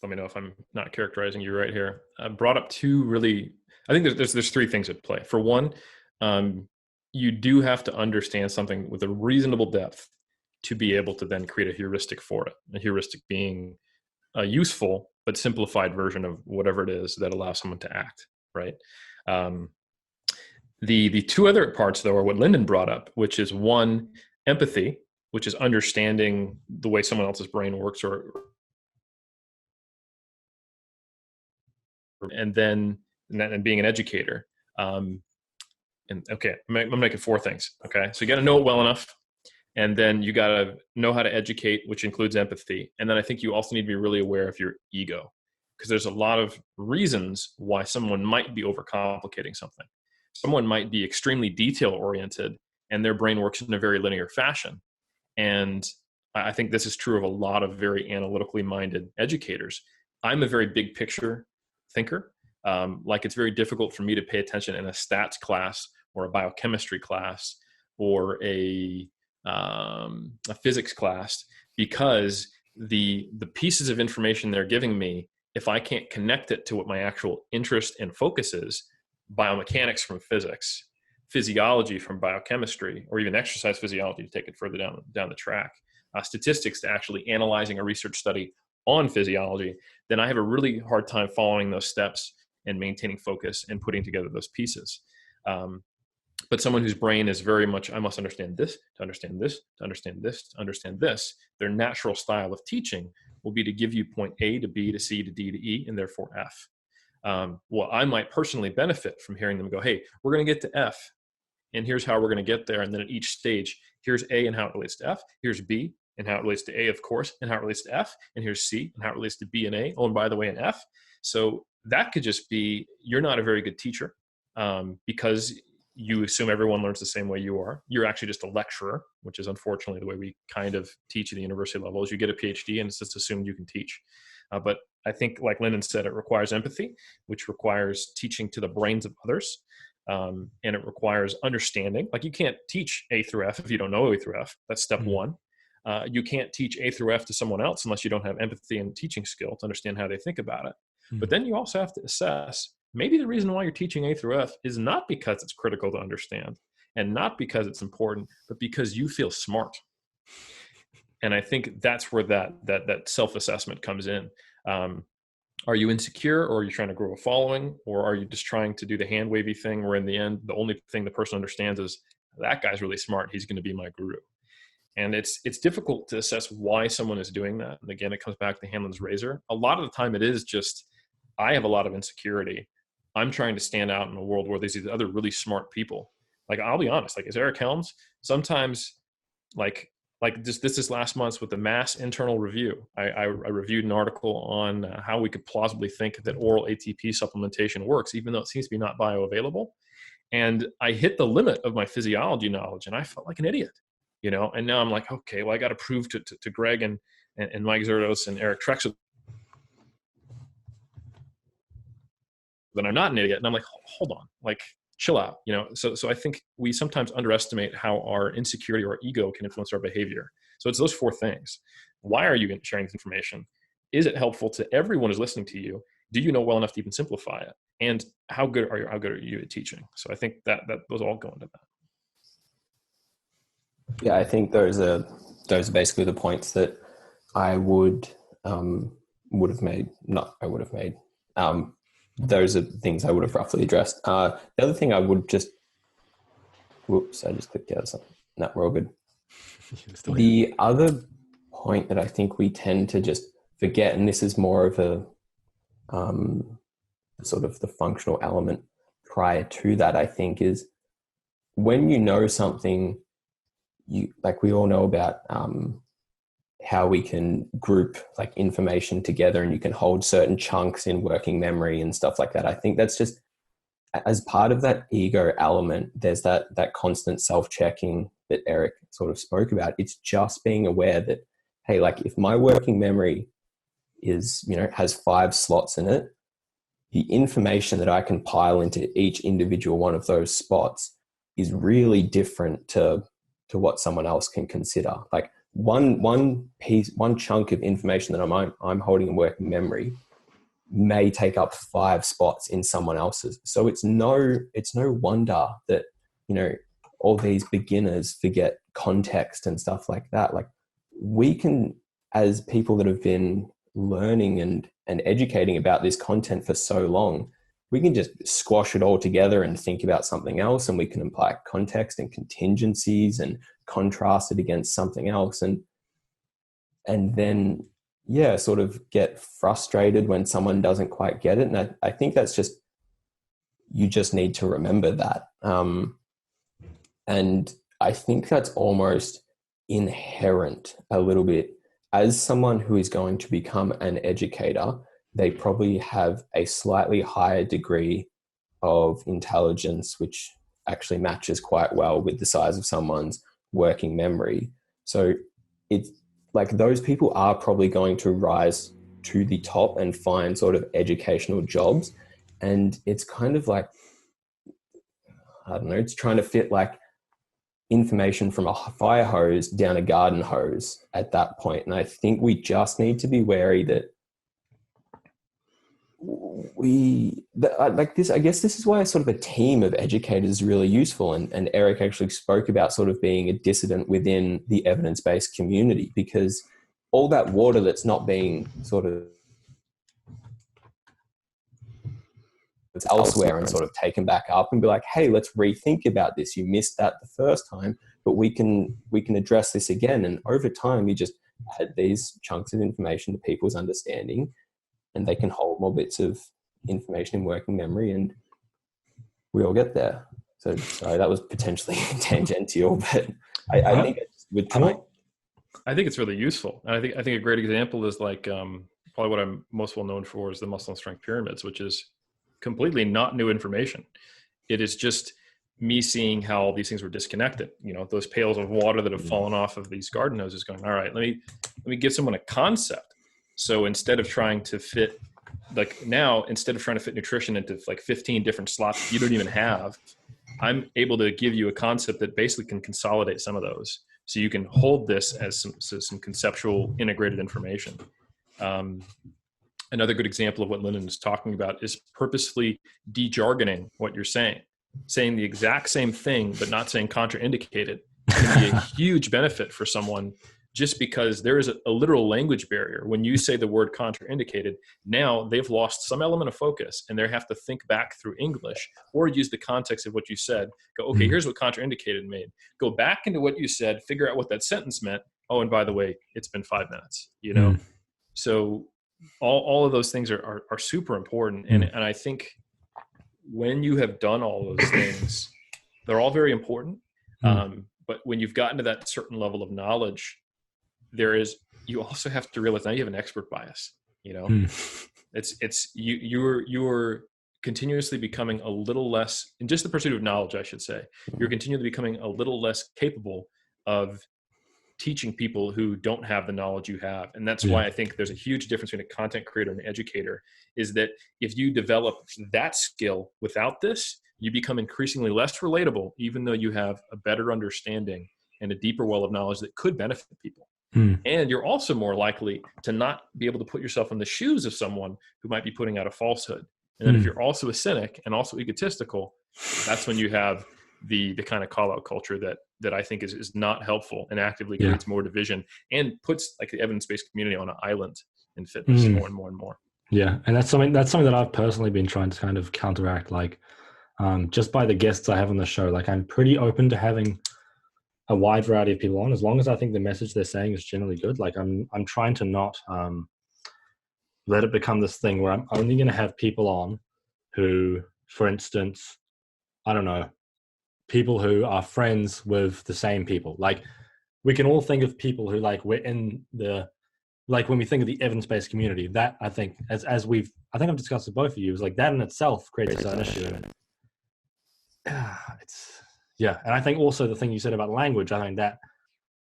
let me know if I'm not characterizing you right here, brought up two really, I think there's three things at play. For one, you do have to understand something with a reasonable depth to be able to then create a heuristic for it. A heuristic being a useful but simplified version of whatever it is that allows someone to act, right? The two other parts, though, are what Lyndon brought up, which is one, empathy, which is understanding the way someone else's brain works, and being an educator. And okay, I'm making four things. Okay, so you got to know it well enough, and then you got to know how to educate, which includes empathy. And then I think you also need to be really aware of your ego, because there's a lot of reasons why someone might be overcomplicating something. Someone might be extremely detail oriented, and their brain works in a very linear fashion. And I think this is true of a lot of very analytically minded educators. I'm a very big picture thinker. Like, it's very difficult for me to pay attention in a stats class or a biochemistry class or a physics class, because the pieces of information they're giving me, if I can't connect it to what my actual interest and focus is, biomechanics from physics, physiology from biochemistry, or even exercise physiology to take it further down the track, statistics to actually analyzing a research study on physiology, then I have a really hard time following those steps and maintaining focus and putting together those pieces. But someone whose brain is very much, I must understand this, to understand this, to understand this, to understand this, their natural style of teaching will be to give you point A to B to C to D to E, and therefore F. Well, I might personally benefit from hearing them go, hey, we're going to get to F, and here's how we're going to get there. And then at each stage, here's A and how it relates to F, here's B and how it relates to A, of course, and how it relates to F, and here's C and how it relates to B and A, oh, and by the way, an F. So that could just be, you're not a very good teacher, because you assume everyone learns the same way you are. You're actually just a lecturer, which is unfortunately the way we kind of teach at the university level, is you get a PhD and it's just assumed you can teach. But I think, like Lyndon said, it requires empathy, which requires teaching to the brains of others. And it requires understanding. Like, you can't teach A through F if you don't know A through F. That's step one. You can't teach A through F to someone else unless you don't have empathy and teaching skill to understand how they think about it. But then you also have to assess, maybe the reason why you're teaching A through F is not because it's critical to understand and not because it's important, but because you feel smart. And I think that's where that self-assessment comes in. Are you insecure, or are you trying to grow a following, or are you just trying to do the hand wavy thing where in the end, the only thing the person understands is that guy's really smart. He's going to be my guru. And it's difficult to assess why someone is doing that. And again, it comes back to Hamlins Razor. A lot of the time it is just, I have a lot of insecurity. I'm trying to stand out in a world where there's these other really smart people. Like, I'll be honest, like, as Eric Helms, sometimes like this last month with the mass internal review, I reviewed an article on how we could plausibly think that oral ATP supplementation works, even though it seems to be not bioavailable. And I hit the limit of my physiology knowledge, and I felt like an idiot, you know? And now I'm like, okay, well, I got to prove to Greg and Mike Zerdos and Eric Trexler that I'm not an idiot. And I'm like, hold on, like, chill out, you know? So I think we sometimes underestimate how our insecurity or ego can influence our behavior. So it's those four things. Why are you sharing this information? Is it helpful to everyone who's listening to you? Do you know well enough to even simplify it? And how good are you at teaching? So I think that those all go into that. Yeah, I think those are basically the points that I would have made. Those are things I would have roughly addressed. The other thing I would just, I just clicked out of something. No, we're all good. The other point that I think we tend to just forget, and this is more of a sort of the functional element prior to that, I think, is when you know something, we all know about how we can group like information together, and you can hold certain chunks in working memory and stuff like that. I think that's just, as part of that ego element, there's that constant self-checking that Eric sort of spoke about. It's just being aware that, hey, like, if my working memory is, you know, has 5 slots in it, the information that I can pile into each individual one of those spots is really different to what someone else can consider. Like, one chunk of information that I'm holding in working memory may take up 5 spots in someone else's. So it's no wonder that, you know, all these beginners forget context and stuff like that. Like, we can, as people that have been learning and educating about this content for so long, we can just squash it all together and think about something else, and we can apply context and contingencies and contrast it against something else, and then sort of get frustrated when someone doesn't quite get it. And I think that's just, you just need to remember that. And I think that's almost inherent a little bit. As someone who is going to become an educator, they probably have a slightly higher degree of intelligence, which actually matches quite well with the size of someone's working memory. So it's like, those people are probably going to rise to the top and find sort of educational jobs. And it's kind of like, I don't know, it's trying to fit like information from a fire hose down a garden hose at that point. And I think we just need to be wary that like this, I guess this is why sort of a team of educators is really useful. And Eric actually spoke about sort of being a dissident within the evidence-based community, because all that water that's not being sort of it's elsewhere and sort of taken back up and be like, hey, let's rethink about this. You missed that the first time, but we can address this again. And over time, you just add these chunks of information to people's understanding, and they can hold more bits of information in working memory, and we all get there. So sorry, that was potentially tangential, but I think with time. I think it's really useful. And I think a great example is like probably what I'm most well known for is the muscle and strength pyramids, which is completely not new information. It is just me seeing how all these things were disconnected. You know, those pails of water that have fallen off of these garden hoses, going, all right, let me give someone a concept. So instead of trying to fit, instead of trying to fit nutrition into like 15 different slots you don't even have, I'm able to give you a concept that basically can consolidate some of those. So you can hold this as some conceptual integrated information. Another good example of what Lyndon is talking about is purposefully de-jargoning what you're saying the exact same thing, but not saying contraindicated can be a huge benefit for someone just because there is a literal language barrier. When you say the word contraindicated, now they've lost some element of focus and they have to think back through English or use the context of what you said. Go, okay, here's what contraindicated made. Go back into what you said, figure out what that sentence meant. Oh, and by the way, it's been 5 minutes, you know? So all of those things are super important. And I think when you have done all those things, they're all very important. But when you've gotten to that certain level of knowledge, you also have to realize now you have an expert bias, you know, you're continuously becoming a little less in just the pursuit of knowledge, I should say, you're continually becoming a little less capable of teaching people who don't have the knowledge you have. And that's why I think there's a huge difference between a content creator and an educator, is that if you develop that skill without this, you become increasingly less relatable, even though you have a better understanding and a deeper well of knowledge that could benefit people. And you're also more likely to not be able to put yourself in the shoes of someone who might be putting out a falsehood. And then if you're also a cynic and also egotistical, that's when you have the kind of call out culture that I think is not helpful and actively creates more division and puts like the evidence-based community on an island in fitness more and more and more. Yeah. And that's something that I've personally been trying to kind of counteract, like just by the guests I have on the show. Like I'm pretty open to having a wide variety of people on, as long as I think the message they're saying is generally good. Like I'm trying to not let it become this thing where I'm only going to have people on who, for instance, I don't know, people who are friends with the same people. Like we can all think of people who like we're in the, like when we think of the evidence-based community, that I think I think I've discussed with both of you, is like that in itself creates its own issue. And I think also the thing you said about language, I find that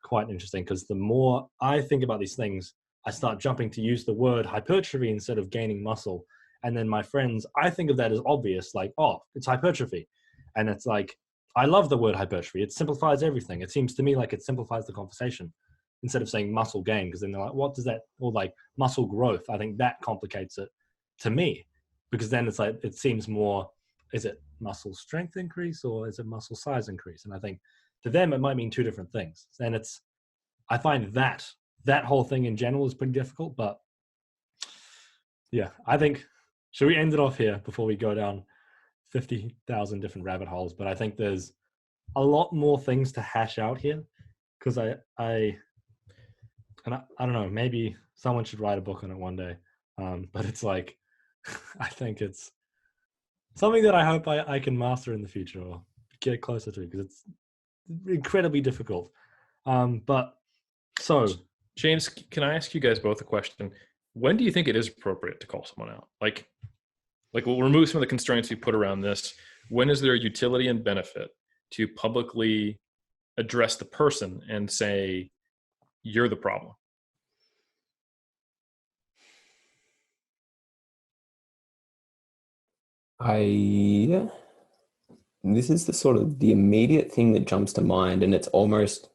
quite interesting, because the more I think about these things, I start jumping to use the word hypertrophy instead of gaining muscle. And then my friends, I think of that as obvious, like, oh, it's hypertrophy. And it's like, I love the word hypertrophy. It simplifies everything. It seems to me like it simplifies the conversation instead of saying muscle gain, because then they're like, what does that, or like muscle growth. I think that complicates it to me, because then it's like, it seems more, is it muscle strength increase or is it muscle size increase? And I think to them, it might mean two different things. And I find that whole thing in general is pretty difficult, but yeah, I think, should we end it off here before we go down 50,000 different rabbit holes? But I think there's a lot more things to hash out here, because I don't know, maybe someone should write a book on it one day. But it's like, I think it's something that I hope I can master in the future or get closer to, because it's incredibly difficult. But so, James, can I ask you guys both a question? When do you think it is appropriate to call someone out? Like we'll remove some of the constraints we put around this. When is there a utility and benefit to publicly address the person and say, you're the problem? This is the sort of the immediate thing that jumps to mind, and it's almost,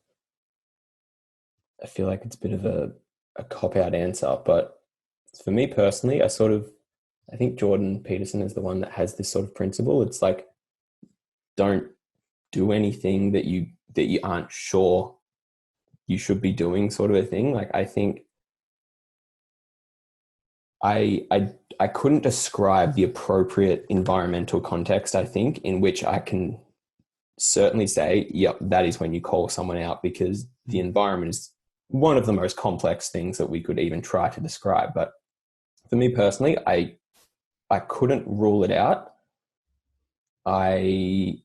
I feel like it's a bit of a cop-out answer, but for me personally, I think Jordan Peterson is the one that has this sort of principle. It's like, don't do anything that you aren't sure you should be doing, sort of a thing. Like, I think I couldn't describe the appropriate environmental context, I think, in which I can certainly say, yep, that is when you call someone out, because the environment is one of the most complex things that we could even try to describe. But for me personally, I couldn't rule it out. The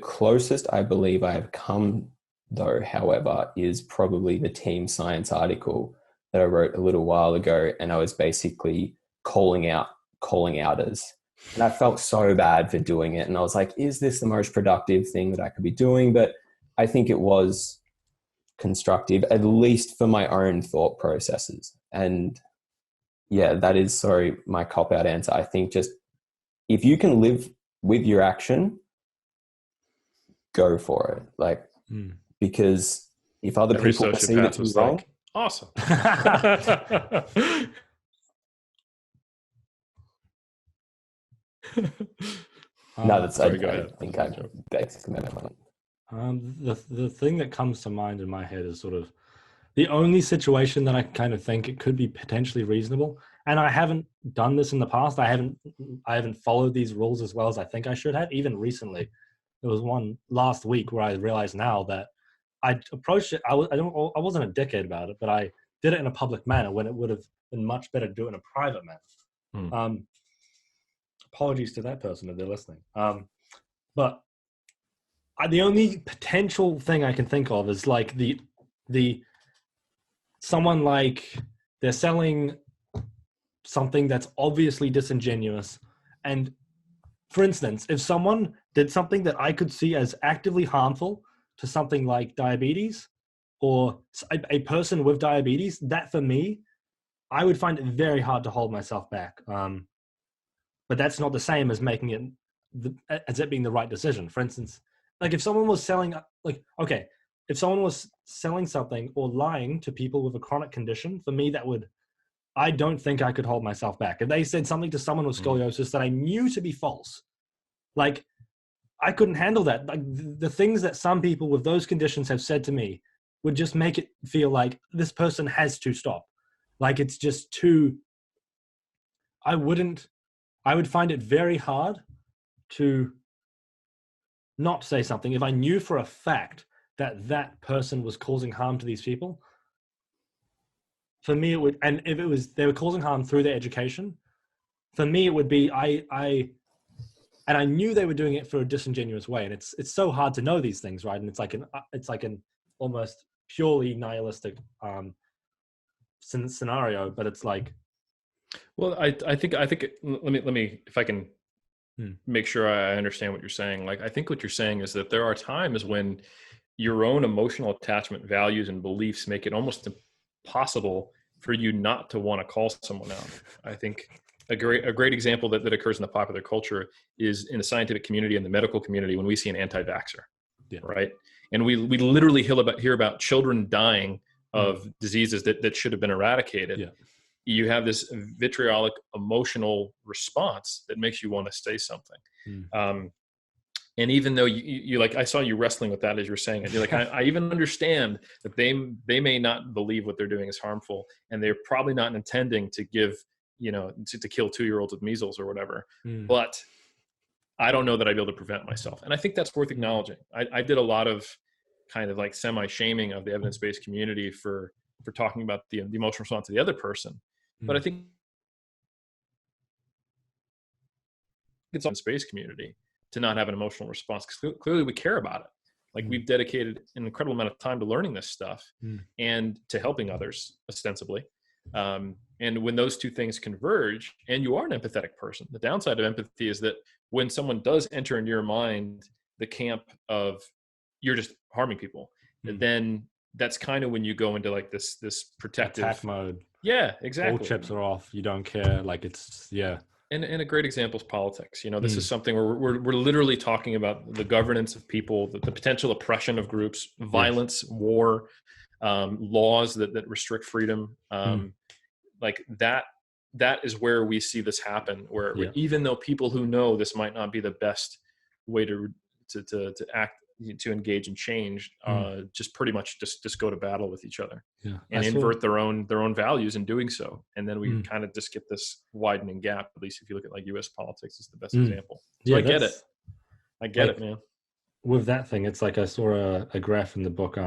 closest I believe I have come, though, however, is probably the Team Science article that I wrote a little while ago, and I was basically calling outers. And I felt so bad for doing it. And I was like, is this the most productive thing that I could be doing? But I think it was constructive, at least for my own thought processes. And yeah, that is, sorry, my cop-out answer. I think just, if you can live with your action, go for it. Like, because if other people perceive it to be wrong, like, awesome. No, that's, sorry, I think I basically made my point. The thing that comes to mind in my head is sort of The only situation that I kind of think it could be potentially reasonable, and I haven't done this in the past. I haven't followed these rules as well as I think I should have. Even recently, there was one last week where I realized now that I approached it. I wasn't a dickhead about it, but I did it in a public manner when it would have been much better to do it in a private manner. Apologies to that person if they're listening. But the only potential thing I can think of is like someone like they're selling something that's obviously disingenuous. And for instance, if someone did something that I could see as actively harmful to something like diabetes or a person with diabetes, that for me, I would find it very hard to hold myself back. But that's not the same as making it, as it being the right decision. For instance, like if someone was selling, if someone was selling something or lying to people with a chronic condition, for me, I don't think I could hold myself back. If they said something to someone with scoliosis that I knew to be false, like I couldn't handle that. Like the things that some people with those conditions have said to me would just make it feel like this person has to stop. Like it's just too, I would find it very hard to not say something if I knew for a fact that that person was causing harm to these people. For me, it would, and if it was, they were causing harm through their education, for me, it would be, I knew they were doing it for a disingenuous way. And it's so hard to know these things, right? And it's like an almost purely nihilistic scenario, but it's like, well, I think let me if I can make sure I understand what you're saying. Like I think what you're saying is that there are times when your own emotional attachment, values, and beliefs make it almost impossible for you not to want to call someone out. I think a great example that occurs in the popular culture is in the scientific community and the medical community when we see an anti-vaxxer, right? And we literally hear about children dying of diseases that should have been eradicated. Yeah. You have this vitriolic emotional response that makes you want to say something. And even though you like, I saw you wrestling with that as you're saying it. You're like, I even understand that they may not believe what they're doing is harmful, and they're probably not intending to give, to kill 2-year-olds with measles or whatever. But I don't know that I'd be able to prevent myself. And I think that's worth acknowledging. I did a lot of kind of like semi-shaming of the evidence-based community for talking about the emotional response to the other person. But I think it's on the space community to not have an emotional response, because clearly we care about it. Like we've dedicated an incredible amount of time to learning this stuff and to helping others ostensibly. And when those two things converge and you are an empathetic person, the downside of empathy is that when someone does enter into your mind the camp of you're just harming people, then that's kind of when you go into like this protective attack mode. Yeah, exactly. All chips are off. You don't care. Like it's, yeah. And a great example is politics. This is something where we're literally talking about the governance of people, the potential oppression of groups, violence, war, laws that restrict freedom. Like that is where we see this happen, where even though people who know this might not be the best way to act, to engage and change, just pretty much just go to battle with each other and invert their own values in doing so. And then we kind of just get this widening gap. At least if you look at like US politics is the best example. So I get it, man. With that thing, it's like I saw a graph in the book,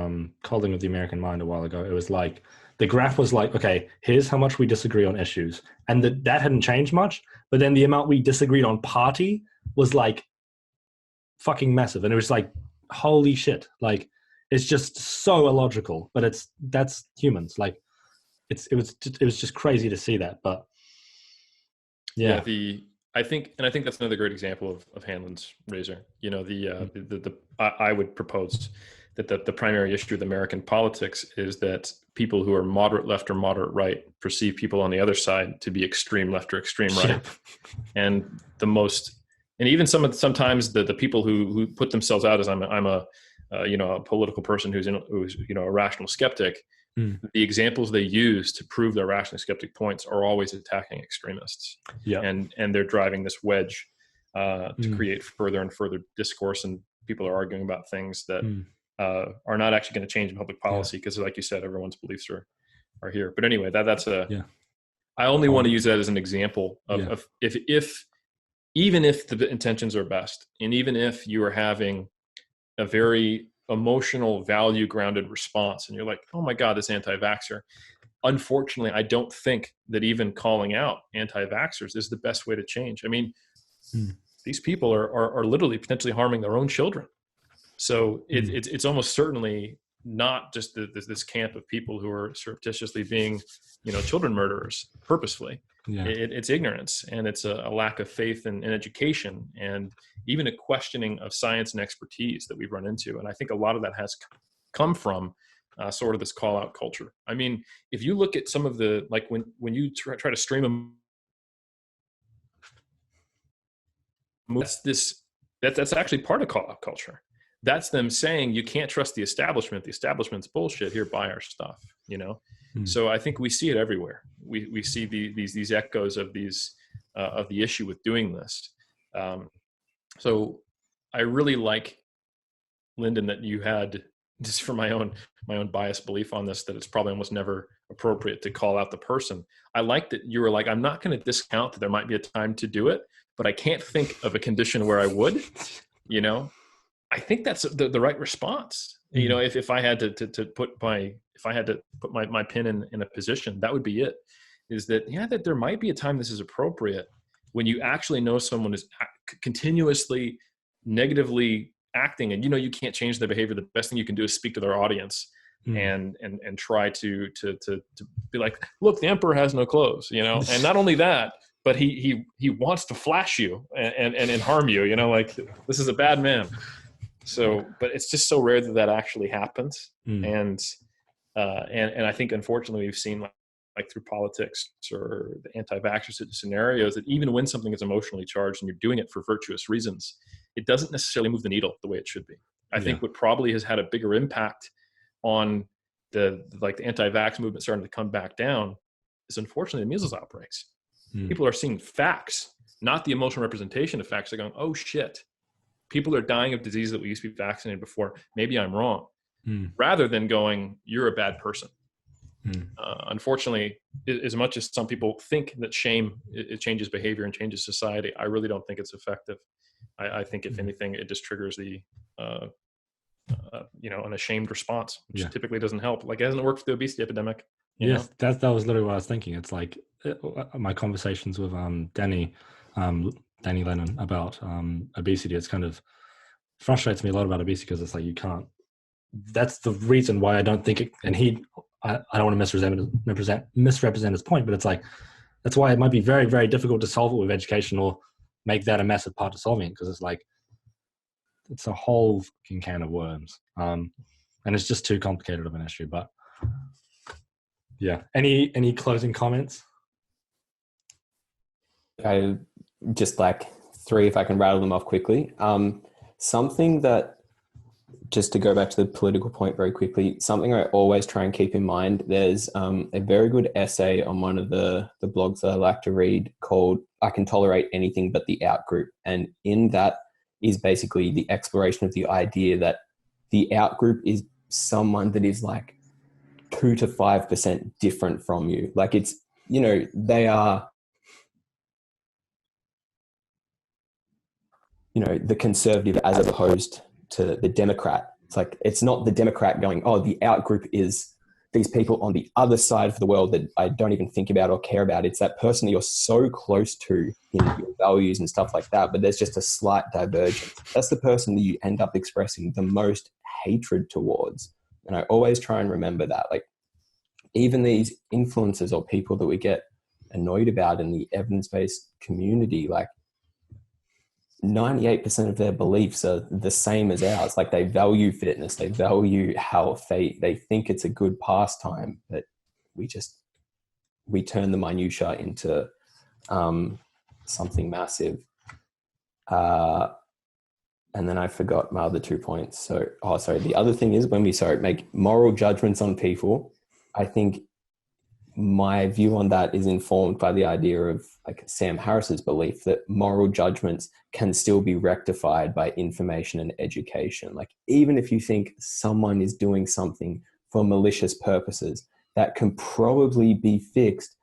Coding with the American Mind a while ago. It was like, the graph was like, okay, here's how much we disagree on issues. And that hadn't changed much, but then the amount we disagreed on party was like fucking massive. And it was like, holy shit. Like, it's just so illogical, but that's humans. Like it was just crazy to see that, but yeah. I think that's another great example of Hamlins Razor. I would propose that the primary issue with American politics is that people who are moderate left or moderate right perceive people on the other side to be extreme left or extreme right. And even sometimes the people who put themselves out as I'm a political person who's a rational skeptic. The examples they use to prove their rational skeptic points are always attacking extremists. Yeah. And they're driving this wedge to create further and further discourse, and people are arguing about things that are not actually going to change public policy because, like you said, everyone's beliefs are here. But anyway, that's I only want to use that as an example of if even if the intentions are best, and even if you are having a very emotional, value grounded response, and you're like, oh my God, this anti-vaxxer. Unfortunately, I don't think that even calling out anti-vaxxers is the best way to change. I mean, these people are literally potentially harming their own children. So it's almost certainly not just this camp of people who are surreptitiously being, children murderers purposefully. Yeah. It's ignorance, and it's a lack of faith in education, and even a questioning of science and expertise that we've run into. And I think a lot of that has come from sort of this call out culture. I mean, if you look at some of the, like when you try to stream them, that's actually part of call out culture. That's them saying you can't trust the establishment. The establishment's bullshit. Here, buy our stuff. So I think we see it everywhere. We see these echoes of of the issue with doing this. So I really like, Lyndon, that you had, just for my own biased belief on this, that it's probably almost never appropriate to call out the person. I like that you were like, I'm not going to discount that there might be a time to do it, but I can't think of a condition where I would. I think that's the right response. If I had to put my pin in a position, that would be it. Is that that there might be a time this is appropriate when you actually know someone is continuously negatively acting, and you can't change their behavior. The best thing you can do is speak to their audience and try to be like, look, the emperor has no clothes, and not only that, but he wants to flash you and harm you, like this is a bad man. So, but it's just so rare that actually happens. And I think, unfortunately, we've seen like through politics or the anti-vaxxer scenarios that even when something is emotionally charged and you're doing it for virtuous reasons, it doesn't necessarily move the needle the way it should be. I think what probably has had a bigger impact on the anti-vax movement starting to come back down is, unfortunately, the measles outbreaks. People are seeing facts, not the emotional representation of facts. They're going, oh shit, people are dying of diseases that we used to be vaccinated before. Maybe I'm wrong. Rather than going, you're a bad person. Unfortunately, as much as some people think that shame, it changes behavior and changes society, I really don't think it's effective. I think if anything, it just triggers the, an ashamed response, which typically doesn't help. Like, it hasn't worked for the obesity epidemic. Yes, that was literally what I was thinking. It's like my conversations with Danny Lennon about obesity. It's kind of frustrates me a lot about obesity because it's like you can't. That's the reason why I don't think it. And I don't want to misrepresent his point, but it's like that's why it might be very, very difficult to solve it with education or make that a massive part of solving it, because it's like it's a whole fucking can of worms, and it's just too complicated of an issue. But yeah, any closing comments? I just like 3, if I can rattle them off quickly. Something that, just to go back to the political point very quickly, something I always try and keep in mind, there's a very good essay on one of the blogs that I like to read called I Can Tolerate Anything But the Outgroup. And in that is basically the exploration of the idea that the outgroup is someone that is like 2 to 5% different from you. Like it's, they are, the conservative as opposed to the Democrat. It's like, it's not the Democrat going, oh, the outgroup is these people on the other side of the world that I don't even think about or care about. It's that person that you're so close to in your values and stuff like that, but there's just a slight divergence. That's the person that you end up expressing the most hatred towards. And I always try and remember that. Like, even these influencers or people that we get annoyed about in the evidence-based community, like 98% of their beliefs are the same as ours. Like, they value fitness, they value health, they think it's a good pastime, but we turn the minutiae into something massive. And then I forgot my other 2 points. So, the other thing is when we make moral judgments on people, I think my view on that is informed by the idea of like Sam Harris's belief that moral judgments can still be rectified by information and education. Like even if you think someone is doing something for malicious purposes, that can probably be fixed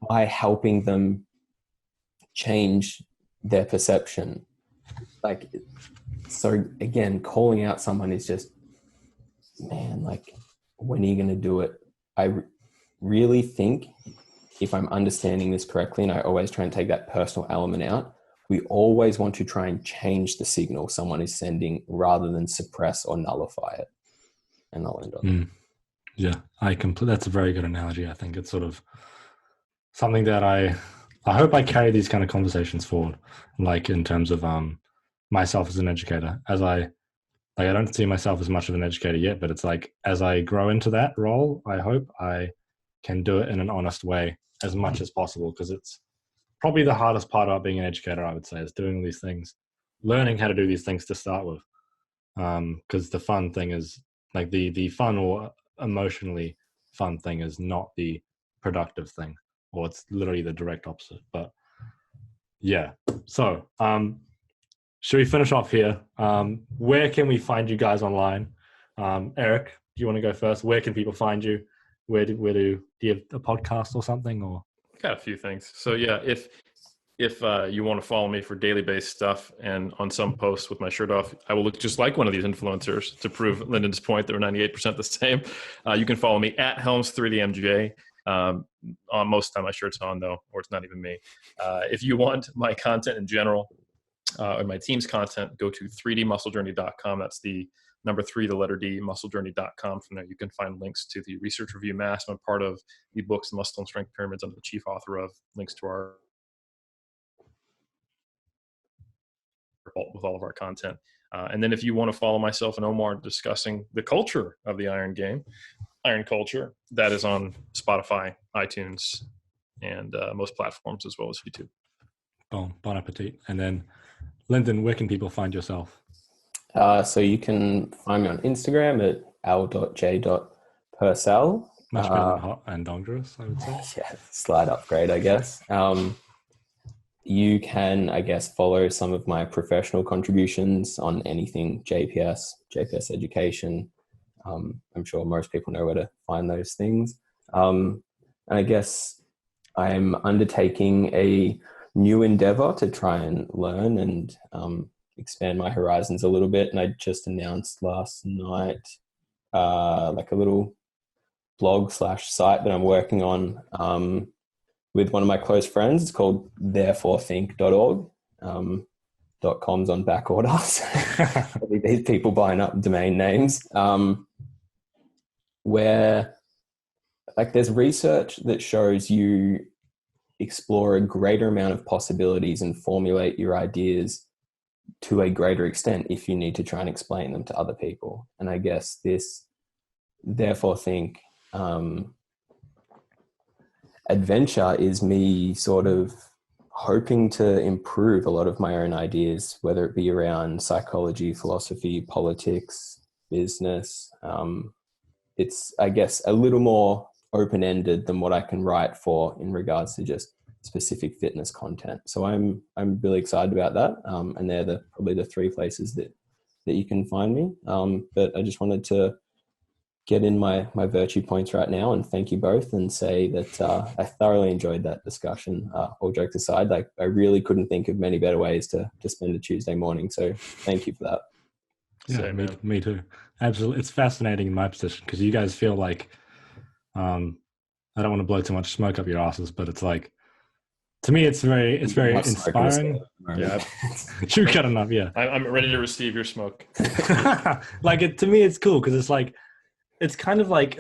by helping them change their perception. Like, so again, calling out someone is just, man, like, when are you going to do it? I really think, if I'm understanding this correctly, and I always try and take that personal element out, we always want to try and change the signal someone is sending rather than suppress or nullify it. And I'll end on that. Yeah, that's a very good analogy. I think it's sort of something that I hope I carry these kind of conversations forward, like in terms of myself as an educator. As I don't see myself as much of an educator yet, but it's like as I grow into that role, I hope I can do it in an honest way as much as possible, because it's probably the hardest part about being an educator, I would say, is doing these things, learning how to do these things to start with. Because the fun thing is like the fun or emotionally fun thing is not the productive thing, or it's literally the direct opposite. But yeah, so should we finish off here? Where can we find you guys online? Eric, do you want to go first? Where can people find you? Do you have a podcast or something? Or got a few things. So yeah, if you want to follow me for daily based stuff, and on some posts with my shirt off, I will look just like one of these influencers to prove Lyndon's point that we're 98% the same. You can follow me at Helms3DMJ. On most of the time my shirt's on though, or it's not even me. If you want my content in general, or my team's content, go to 3dmusclejourney.com. That's the number 3, the letter D, musclejourney.com. From there, you can find links to the research review mass. I'm a part of the books, The Muscle and Strength Pyramids. I'm the chief author of, links to our with all of our content. And then if you want to follow myself and Omar discussing the culture of the iron game, iron culture, that is on Spotify, iTunes, and most platforms, as well as YouTube. Bon appetit. And then Lyndon, where can people find yourself? So you can find me on Instagram at al.j.purcell. Much better than hot and dangerous, I would say. Yeah, slight upgrade, I guess. You can, I guess, follow some of my professional contributions on anything JPS education. I'm sure most people know where to find those things. And I guess I'm undertaking a new endeavor to try and learn and expand my horizons a little bit. And I just announced last night like a little blog / site that I'm working on with one of my close friends. It's called thereforethink.org. .com's on back order. These people buying up domain names. Where like there's research that shows you explore a greater amount of possibilities and formulate your ideas to a greater extent if you need to try and explain them to other people. And I guess this therefore think adventure is me sort of hoping to improve a lot of my own ideas, whether it be around psychology, philosophy, politics, business. It's, I guess, a little more open-ended than what I can write for in regards to just specific fitness content. So I'm really excited about that. And they're probably the 3 places that you can find me. But I just wanted to get in my virtue points right now and thank you both and say that I thoroughly enjoyed that discussion. All jokes aside, like I really couldn't think of many better ways to spend a Tuesday morning. So thank you for that. Yeah, me too. Absolutely. It's fascinating in my position because you guys feel like, I don't want to blow too much smoke up your asses, but it's like, to me, it's very inspiring. Yeah, true cut enough. Yeah, I'm ready to receive your smoke. Like to me, it's cool because it's like, it's kind of like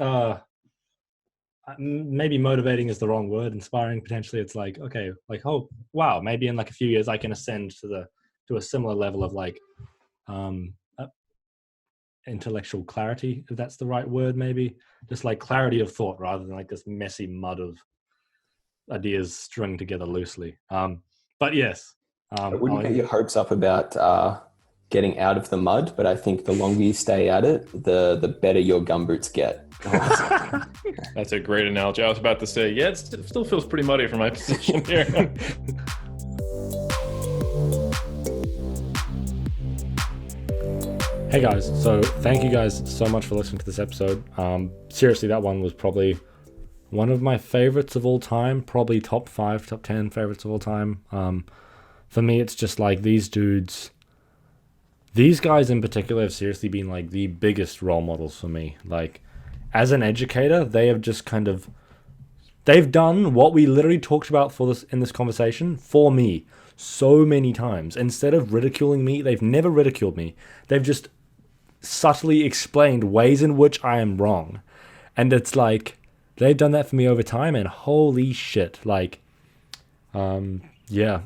maybe motivating is the wrong word. Inspiring potentially. It's like, okay, like, oh wow, maybe in like a few years I can ascend to a similar level of like intellectual clarity, if that's the right word. Maybe just like clarity of thought rather than like this messy mud of ideas strung together loosely. But yes, wouldn't get your hopes up about getting out of the mud, but I think the longer you stay at it, the better your gumboots get. That's a great analogy. I was about to say, yeah, it still feels pretty muddy for my position here. Hey guys, so thank you guys so much for listening to this episode. Seriously, that one was probably one of my favorites of all time, probably top 5, top 10 favorites of all time. For me, it's just like these dudes, these guys in particular have seriously been like the biggest role models for me. Like, as an educator, they have just kind of, they've done what we literally talked about in this conversation for me so many times. Instead of ridiculing me, they've never ridiculed me. They've just subtly explained ways in which I am wrong. And it's like, they've done that for me over time, and holy shit, like, yeah,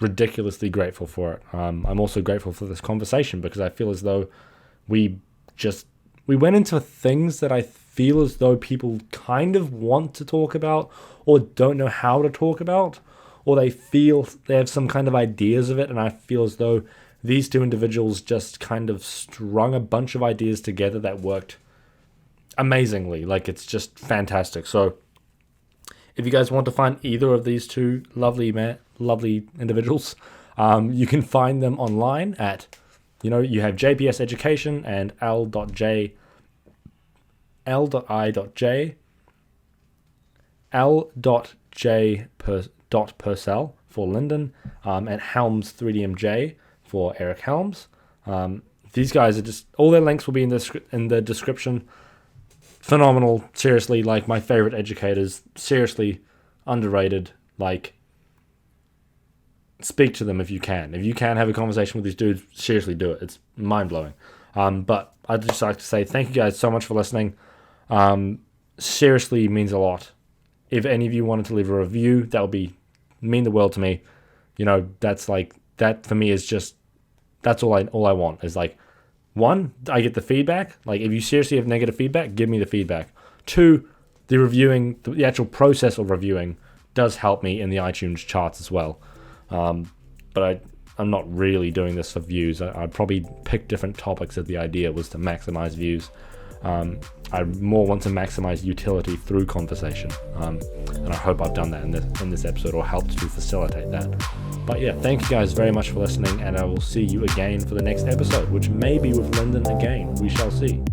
ridiculously grateful for it. I'm also grateful for this conversation because I feel as though we went into things that I feel as though people kind of want to talk about or don't know how to talk about, or they feel they have some kind of ideas of it, and I feel as though these two individuals just kind of strung a bunch of ideas together that worked amazingly. Like, it's just fantastic. So if you guys want to find either of these two lovely individuals, you can find them online at, you have JPS Education and L.I.J. Purcell for Lyndon, and Helms 3DMJ for Eric Helms. These guys are just, all their links will be in the description. Phenomenal, seriously, like my favorite educators, seriously underrated. Like, speak to them if you can. If you can have a conversation with these dudes, seriously do it. It's mind-blowing. But I'd just like to say thank you guys so much for listening. Seriously means a lot. If any of you wanted to leave a review, that would mean the world to me. That's like, that for me is just, that's all I want is like, 1, I get the feedback. Like, if you seriously have negative feedback, give me the feedback. 2, the reviewing, the actual process of reviewing does help me in the iTunes charts as well. But I'm not really doing this for views. I'd probably pick different topics if the idea was to maximize views. I more want to maximize utility through conversation. And I hope I've done that in this episode, or helped to facilitate that. But yeah, thank you guys very much for listening, and I will see you again for the next episode, which may be with Lyndon again. We shall see.